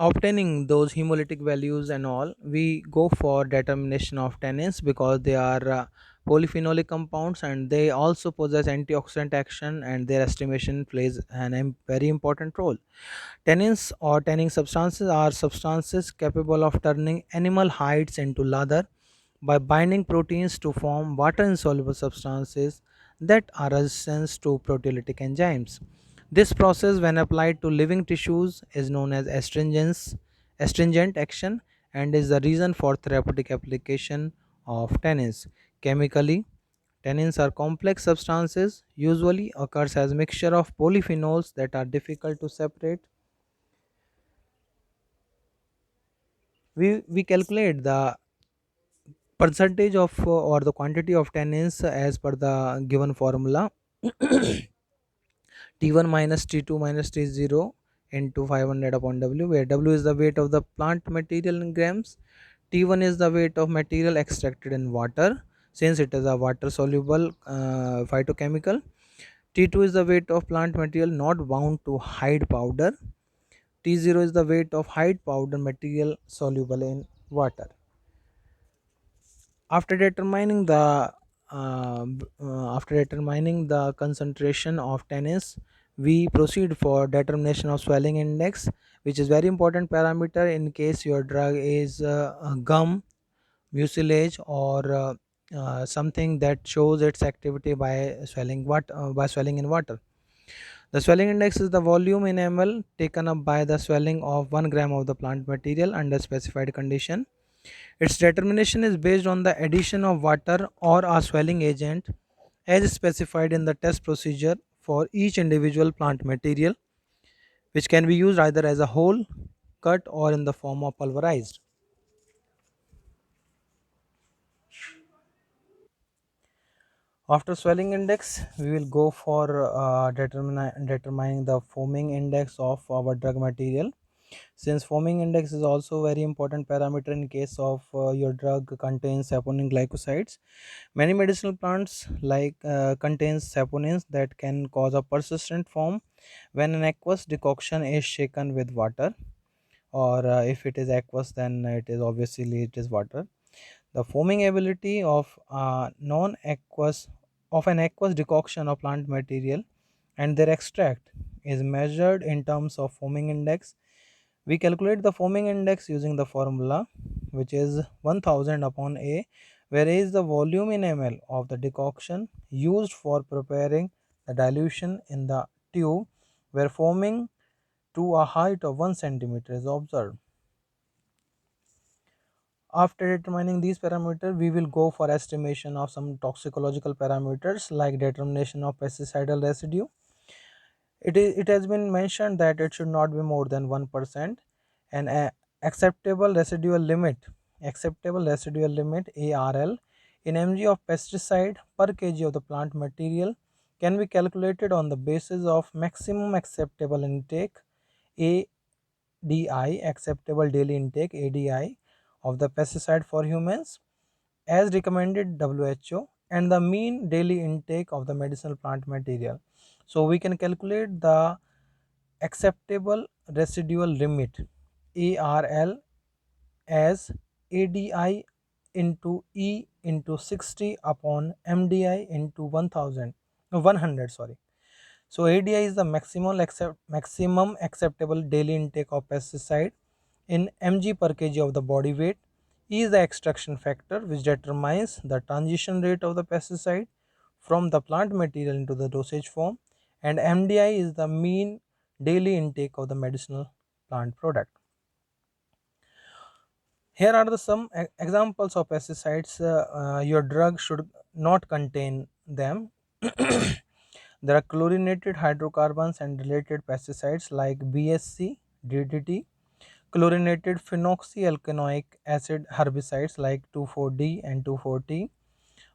Speaker 1: obtaining those hemolytic values and all, we go for determination of tannins, because they are polyphenolic compounds and they also possess antioxidant action, and their estimation plays an very important role. Tannins or tanning substances are substances capable of turning animal hides into leather by binding proteins to form water insoluble substances that are resistant to proteolytic enzymes. This process, when applied to living tissues, is known as astringent action, and is the reason for therapeutic application of tannins. Chemically, tannins are complex substances, usually occurs as mixture of polyphenols that are difficult to separate. We calculate the percentage of or the quantity of tannins as per the given formula: T1 minus T2 minus T0 into 500 upon W, where W is the weight of the plant material in grams, T1 is the weight of material extracted in water, since it is a water soluble phytochemical, T2 is the weight of plant material not bound to hide powder. T0 is the weight of hide powder material soluble in water. After determining the concentration of tannins, we proceed for determination of swelling index, which is very important parameter in case your drug is gum, mucilage, or something that shows its activity by swelling in water. The swelling index is the volume in ml taken up by the swelling of 1 gram of the plant material under specified condition. Its determination is based on the addition of water or a swelling agent as specified in the test procedure for each individual plant material, which can be used either as a whole, cut, or in the form of pulverized. After swelling index, we will go for determining the foaming index of our drug material. Since foaming index is also very important parameter in case of your drug contains saponin glycosides, many medicinal plants like contains saponins that can cause a persistent foam when an aqueous decoction is shaken with water, or if it is aqueous, then it is water. The foaming ability of non-aqueous of an aqueous decoction of plant material and their extract is measured in terms of foaming index. We calculate the foaming index using the formula, which is 1000 upon A, where A is the volume in ml of the decoction used for preparing the dilution in the tube where foaming to a height of 1 centimeter is observed. After determining these parameters, we will go for estimation of some toxicological parameters like determination of pesticidal residue. It has been mentioned that it should not be more than 1%, and acceptable residual limit ARL in mg of pesticide per kg of the plant material can be calculated on the basis of maximum acceptable intake ADI, acceptable daily intake ADI, of the pesticide for humans as recommended WHO, and the mean daily intake of the medicinal plant material. So we can calculate the acceptable residual limit ARL as ADI into E into 60 upon MDI into 1000 100, sorry. So ADI is the maximum acceptable daily intake of pesticide in mg per kg of the body weight. E is the extraction factor which determines the transition rate of the pesticide from the plant material into the dosage form, and MDI is the mean daily intake of the medicinal plant product. Here are the some examples of pesticides your drug should not contain them. There are chlorinated hydrocarbons and related pesticides like BSC, DDT, chlorinated phenoxyalkanoic acid herbicides like 2,4-D and 2,4-T,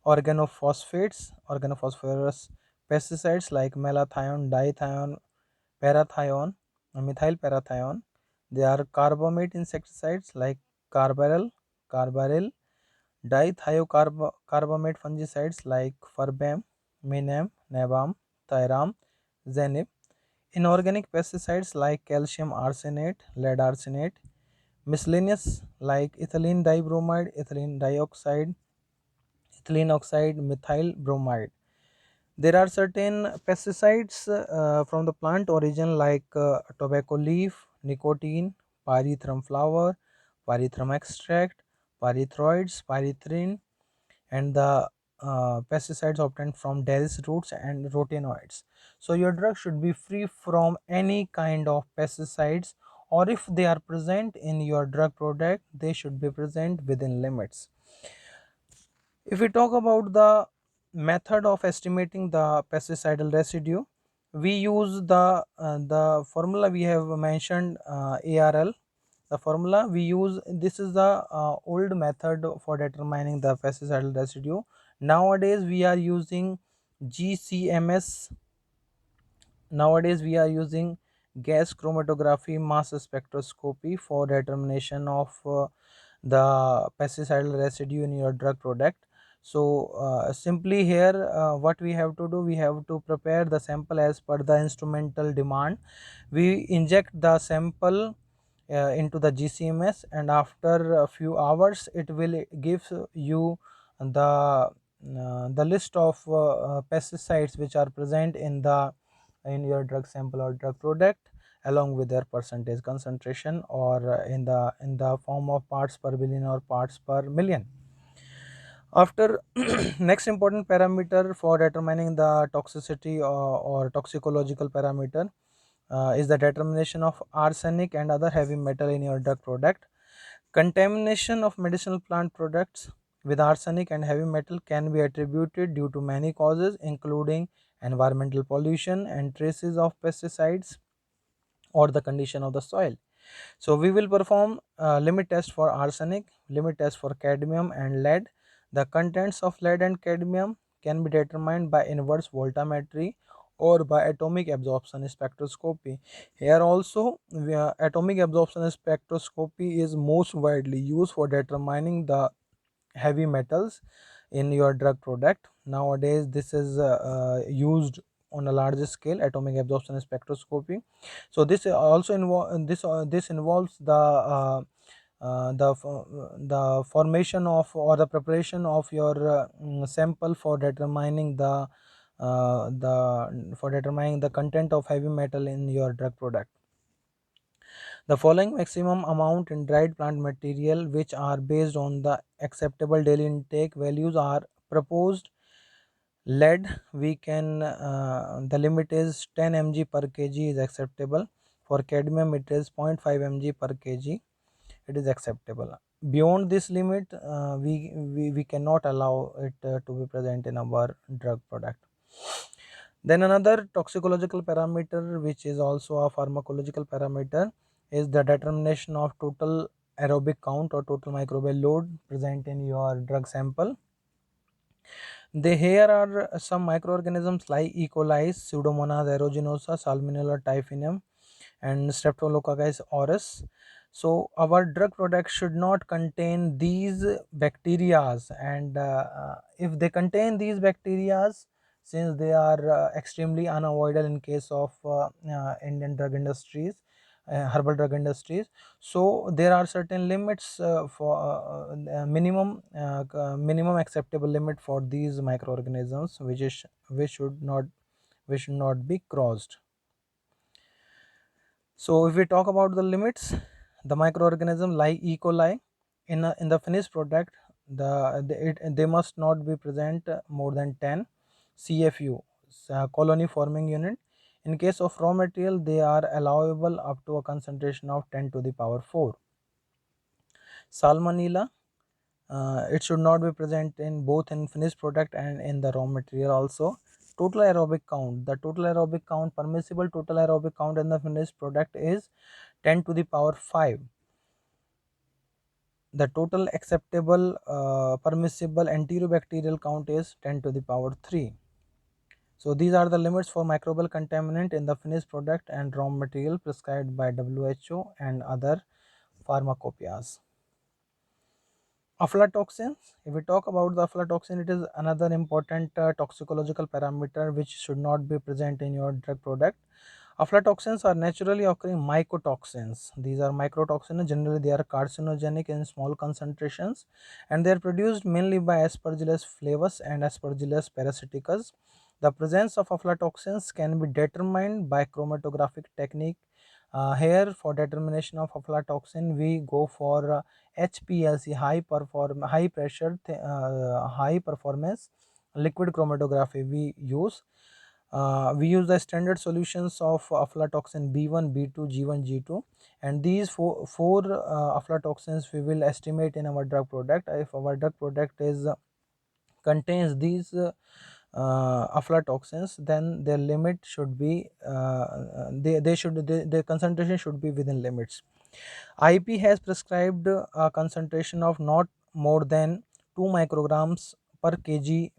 Speaker 1: organophosphorus pesticides like malathion, dithion, parathion, methyl parathion. They are carbamate insecticides like carbaryl, dithiocarbamate fungicides like Ferbam, Minam, Nabam, Thiram, Zenib. Inorganic pesticides like calcium arsenate, lead arsenate. Miscellaneous like ethylene dibromide, ethylene dioxide, ethylene oxide, methyl bromide. There are certain pesticides from the plant origin like tobacco leaf, nicotine, pyrethrum flower, pyrethrum extract, pyrethroids, pyrethrin, and the pesticides obtained from darius roots and rotenoids. So your drug should be free from any kind of pesticides, or if they are present in your drug product, they should be present within limits. If we talk about the method of estimating the pesticidal residue, we use the formula we have mentioned, ARL. The formula we use, this is the old method for determining the pesticidal residue. Nowadays we are using GCMS. Nowadays we are using gas chromatography mass spectroscopy for determination of the pesticidal residue in your drug product. So simply here what we have to do, we have to prepare the sample as per the instrumental demand. We inject the sample into the GCMS, and after a few hours it will give you the list of pesticides which are present in your drug sample or drug product, along with their percentage concentration, or in the form of parts per billion or parts per million. After next important parameter for determining the toxicity or toxicological parameter is the determination of arsenic and other heavy metal in your drug product. Contamination of medicinal plant products with arsenic and heavy metal can be attributed due to many causes, including environmental pollution and traces of pesticides or the condition of the soil. So we will perform limit test for arsenic, limit test for cadmium and lead. The contents of lead and cadmium can be determined by inverse voltammetry or by atomic absorption spectroscopy. Here also, atomic absorption spectroscopy is most widely used for determining the heavy metals in your drug product. Nowadays this is used on a larger scale, atomic absorption spectroscopy. So this also this involves the formation of or the preparation of your sample for determining the content of heavy metal in your drug product. The following maximum amount in dried plant material, which are based on the acceptable daily intake values, are proposed. Lead, we can the limit is 10 mg per kg is acceptable. For cadmium it is 0.5 mg per kg, it is acceptable. Beyond this limit we cannot allow it to be present in our drug product. Then another toxicological parameter, which is also a pharmacological parameter, is the determination of total aerobic count or total microbial load present in your drug sample. Here are some microorganisms like E. coli, Pseudomonas aeruginosa, Salmonella typhimum, and Streptococcus aureus. So our drug product should not contain these bacterias, and if they contain these bacterias, since they are extremely unavoidable in case of Indian drug industries, herbal drug industries, so there are certain limits for minimum acceptable limit for these microorganisms, which should not be crossed. So if we talk about the limits, the microorganism like E. coli in the finished product, they must not be present more than 10 CFU, colony forming unit. In case of raw material, they are allowable up to a concentration of 10 to the power 4. Salmonella, it should not be present in both in finished product and in the raw material also. Total aerobic count, the total aerobic count, permissible total aerobic count in the finished product is 10 to the power 5. The total acceptable permissible enterobacterial count is 10 to the power 3. So these are the limits for microbial contaminant in the finished product and raw material prescribed by WHO and other pharmacopoeias. Aflatoxins, if we talk about the aflatoxin, it is another important toxicological parameter which should not be present in your drug product. Aflatoxins are naturally occurring mycotoxins. These are microtoxins. Generally they are carcinogenic in small concentrations, and they are produced mainly by Aspergillus flavus and Aspergillus parasiticus. The presence of aflatoxins can be determined by chromatographic technique. Here for determination of aflatoxin we go for HPLC, high pressure high performance liquid chromatography we use the standard solutions of aflatoxin B1, B2, G1, G2, and these four aflatoxins we will estimate in our drug product. If our drug product is contains these aflatoxins, then their limit should be their concentration should be within limits. IP has prescribed a concentration of not more than 2 micrograms per kg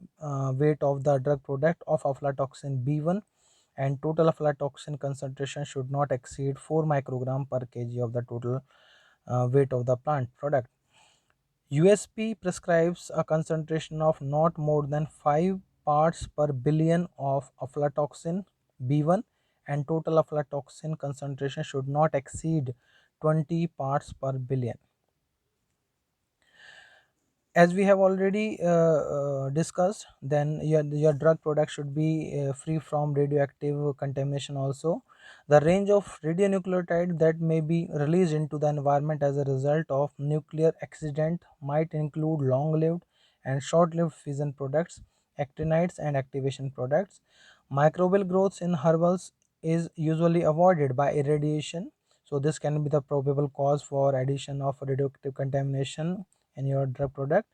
Speaker 1: weight of the drug product of aflatoxin B1, and total aflatoxin concentration should not exceed 4 microgram per kg of the total weight of the plant product. USP prescribes a concentration of not more than 5 parts per billion of aflatoxin B1, and total aflatoxin concentration should not exceed 20 parts per billion. As we have already discussed, then your drug product should be free from radioactive contamination also. The range of radionucleotide that may be released into the environment as a result of nuclear accident might include long-lived and short-lived fission products, actinides and activation products. Microbial growths in herbals is usually avoided by irradiation, so this can be the probable cause for addition of radioactive contamination in your drug product.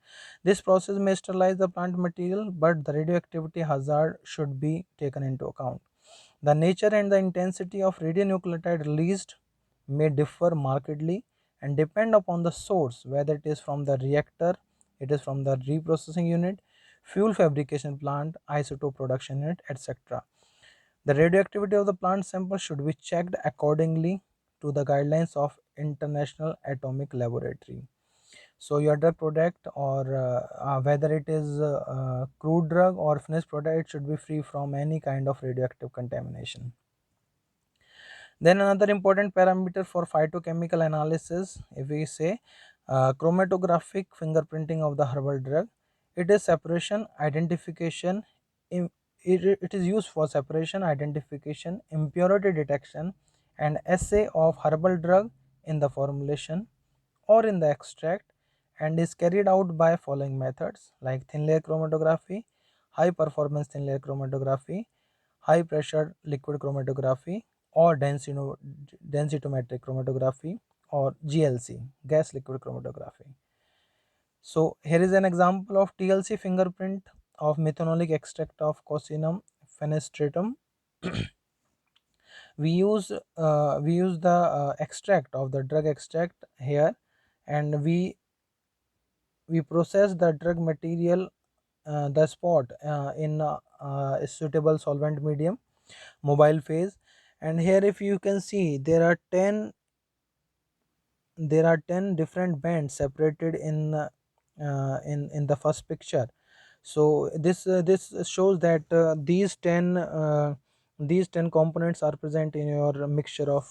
Speaker 1: This process may sterilize the plant material, but the radioactivity hazard should be taken into account. The nature and the intensity of radionucleotide released may differ markedly and depend upon the source, whether it is from the reactor, it is from the reprocessing unit, fuel fabrication plant, isotope production unit, etc. The radioactivity of the plant sample should be checked accordingly to the guidelines of International Atomic Laboratory. So your drug product, or whether it is crude drug or finished product, it should be free from any kind of radioactive contamination. Then another important parameter for phytochemical analysis, if we say chromatographic fingerprinting of the herbal drug, it is separation, identification, it is used for separation, identification, impurity detection, and assay of herbal drug in the formulation or in the extract, and is carried out by following methods like thin layer chromatography, high performance thin layer chromatography, high pressure liquid chromatography, or densitometric chromatography, or GLC, gas liquid chromatography. So here is an example of TLC fingerprint of methanolic extract of Coccinum fenestratum. We use the extract of the drug extract here, and we process the drug material, the spot in a suitable solvent medium, mobile phase. And here if you can see, there are 10 different bands separated in the first picture. So this shows that these 10 components are present in your mixture of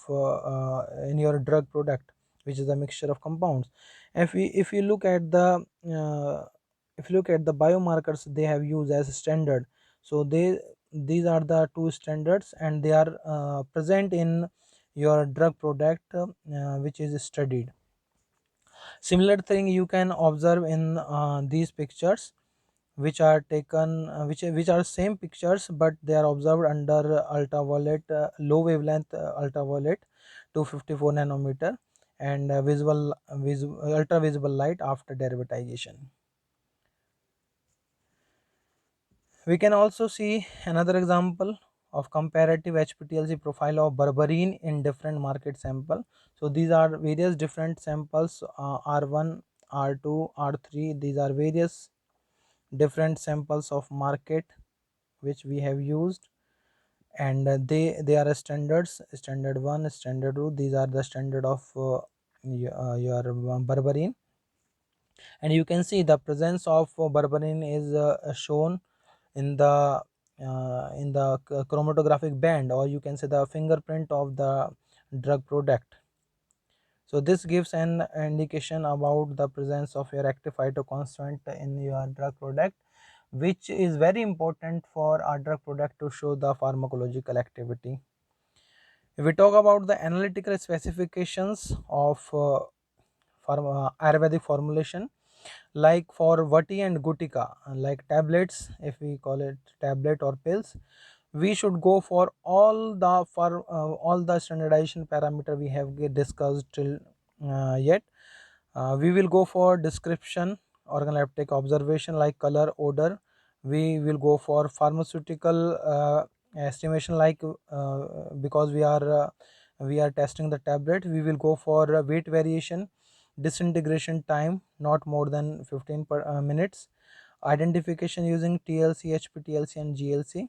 Speaker 1: in your drug product, which is a mixture of compounds. If you look at the biomarkers they have used as standard, so these are the two standards, and they are present in your drug product which is studied. Similar thing you can observe in these pictures, which are taken which are same pictures, but they are observed under ultraviolet, low wavelength ultraviolet 254 nanometer, and ultra visible light after derivatization. We can also see another example of comparative HPTLC profile of berberine in different market sample. So these are various different samples, R1, R2, R3. These are various different samples of market which we have used, and they are standards, standard 1, standard 2. These are the standard of your berberine, and you can see the presence of berberine is shown in the chromatographic band, or you can say the fingerprint of the drug product. So this gives an indication about the presence of your active phytoconstant in your drug product, which is very important for our drug product to show the pharmacological activity. If we talk about the analytical specifications of Ayurvedic formulation, like for Vati and Gutika, like tablets, if we call it tablet or pills, we should go for all the standardization parameter we have discussed till yet. We will go for description, organoleptic observation like color, odor. We will go for pharmaceutical estimation, like because we are testing the tablet. We will go for weight variation, disintegration time not more than 15 minutes, identification using TLC, HPTLC, and GLC,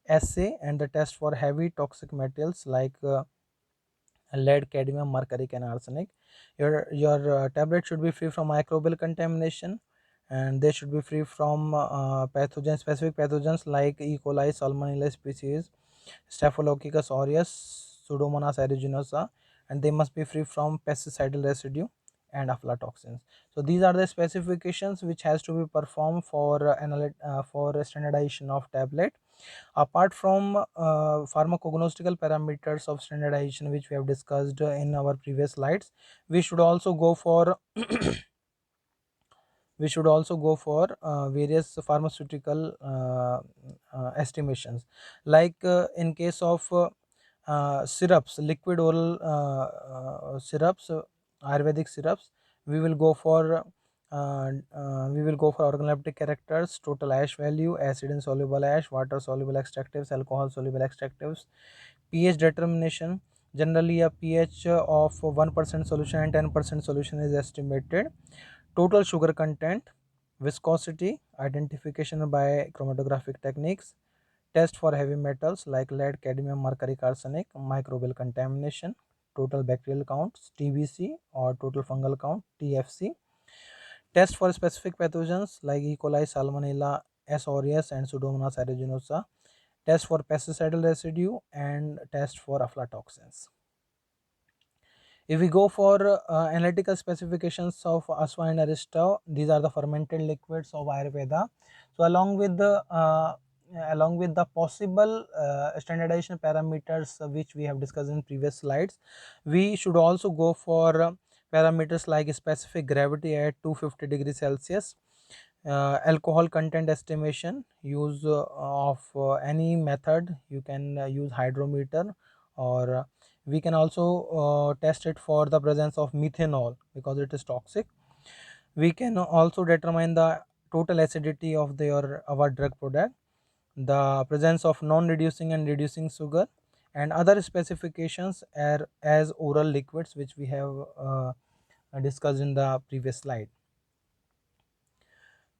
Speaker 1: assay and the test for heavy toxic metals like lead, cadmium, mercury, and arsenic. Your tablet should be free from microbial contamination, and they should be free from pathogens, specific pathogens like E. coli, Salmonella species, Staphylococcus aureus, Pseudomonas aeruginosa, and they must be free from pesticidal residue and aflatoxins. So these are the specifications which has to be performed for for standardization of tablet. Apart from pharmacognostical parameters of standardization which we have discussed in our previous slides, we should also go for various pharmaceutical estimations, like in case of syrups, liquid oral syrups, ayurvedic syrups, we will go for organoleptic characters, total ash value, acid insoluble ash, water soluble extractives, alcohol soluble extractives, pH determination. Generally a pH of 1% solution and 10% solution is estimated. Total sugar content, viscosity, identification by chromatographic techniques, test for heavy metals like lead, cadmium, mercury, arsenic, microbial contamination, total bacterial count, TBC or total fungal count, TFC, test for specific pathogens like E. coli, Salmonella, S. aureus, and Pseudomonas aeruginosa, test for pesticidal residue, and test for aflatoxins. If we go for analytical specifications of Aswa and Arista, these are the fermented liquids of Ayurveda. So along with the possible standardization parameters which we have discussed in previous slides, we should also go for parameters like specific gravity at 250 degrees Celsius, alcohol content estimation, use of any method. You can use hydrometer, or we can also test it for the presence of methanol because it is toxic. We can also determine the total acidity of our drug product, the presence of non-reducing and reducing sugar, and other specifications are as oral liquids which we have discussed in the previous slide.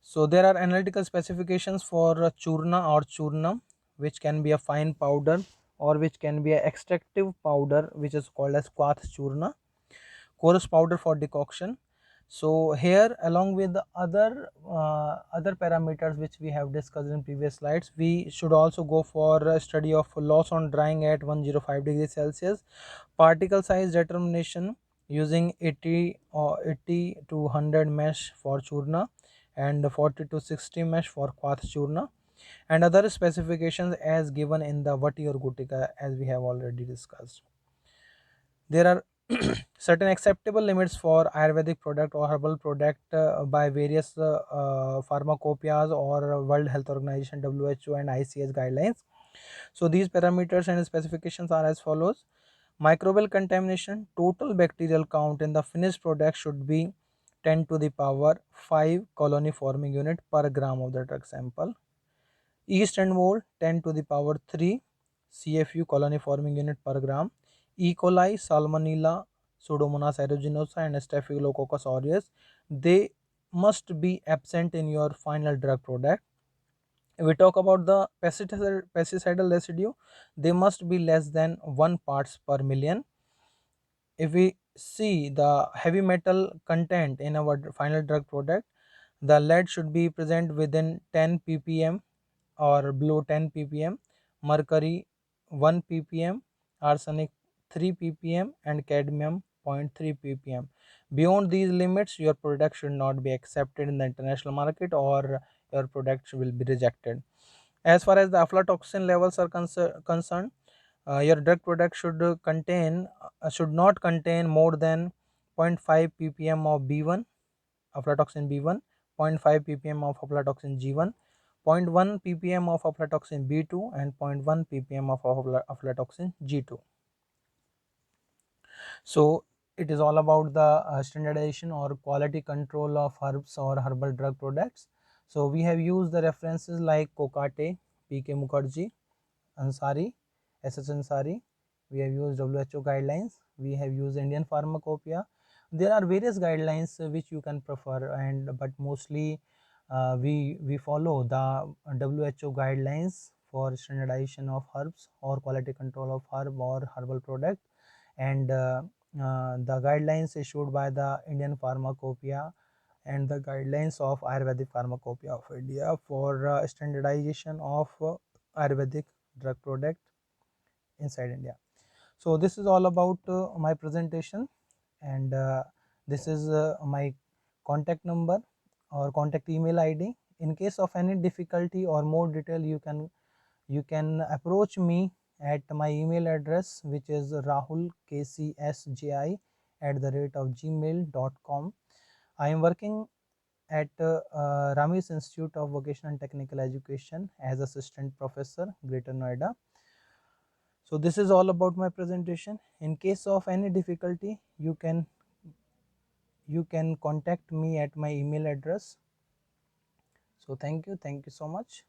Speaker 1: So there are analytical specifications for churna or churnam, which can be a fine powder or which can be an extractive powder, which is called as kwath churna, coarse powder for decoction. So here, along with the other parameters which we have discussed in previous slides, we should also go for a study of loss on drying at 105 degrees Celsius, particle size determination using 80 or 80 to 100 mesh for churna and 40 to 60 mesh for kwath churna, and other specifications as given in the Vati or Gutika as we have already discussed. There are certain acceptable limits for Ayurvedic product or herbal product by various pharmacopoeias or World Health Organization WHO and ICH guidelines. So these parameters and specifications are as follows. Microbial contamination, total bacterial count in the finished product should be 10 to the power 5 colony forming unit per gram of the drug sample. Yeast and mold 10 to the power 3 CFU colony forming unit per gram. E. coli, Salmonella, Pseudomonas aeruginosa, and Staphylococcus aureus, they must be absent in your final drug product. If we talk about the pesticidal residue, they must be less than 1 parts per million. If we see the heavy metal content in our final drug product, the lead should be present within 10 ppm or below 10 ppm, mercury 1 ppm, arsenic 3 ppm, and cadmium zero point 0.3 ppm. Beyond these limits, your product should not be accepted in the international market or your product will be rejected. As far as the aflatoxin levels are concerned, your drug product should not contain more than zero point 0.5 ppm of B1, aflatoxin B1, zero point 0.5 ppm of aflatoxin G1, 0.1 ppm of aflatoxin B2, and 0.1 ppm of aflatoxin G2. So it is all about the standardization or quality control of herbs or herbal drug products. So we have used the references like Kokate, P.K. Mukherjee, Ansari, S.S. Ansari. We have used WHO guidelines. We have used Indian Pharmacopoeia. There are various guidelines which you can prefer, but mostly we follow the WHO guidelines for standardization of herbs or quality control of herb or herbal product. and the guidelines issued by the Indian Pharmacopoeia and the guidelines of Ayurvedic Pharmacopoeia of India for standardization of Ayurvedic drug product inside India. So this is all about my presentation, and this is my contact number or contact email ID. In case of any difficulty or more detail, you can approach me at my email address, which is rahulkcsgi@gmail.com. I am working at Ramesh Institute of Vocational and Technical Education as assistant professor, Greater Noida. So this is all about my presentation. In case of any difficulty, you can contact me at my email address. So thank you so much.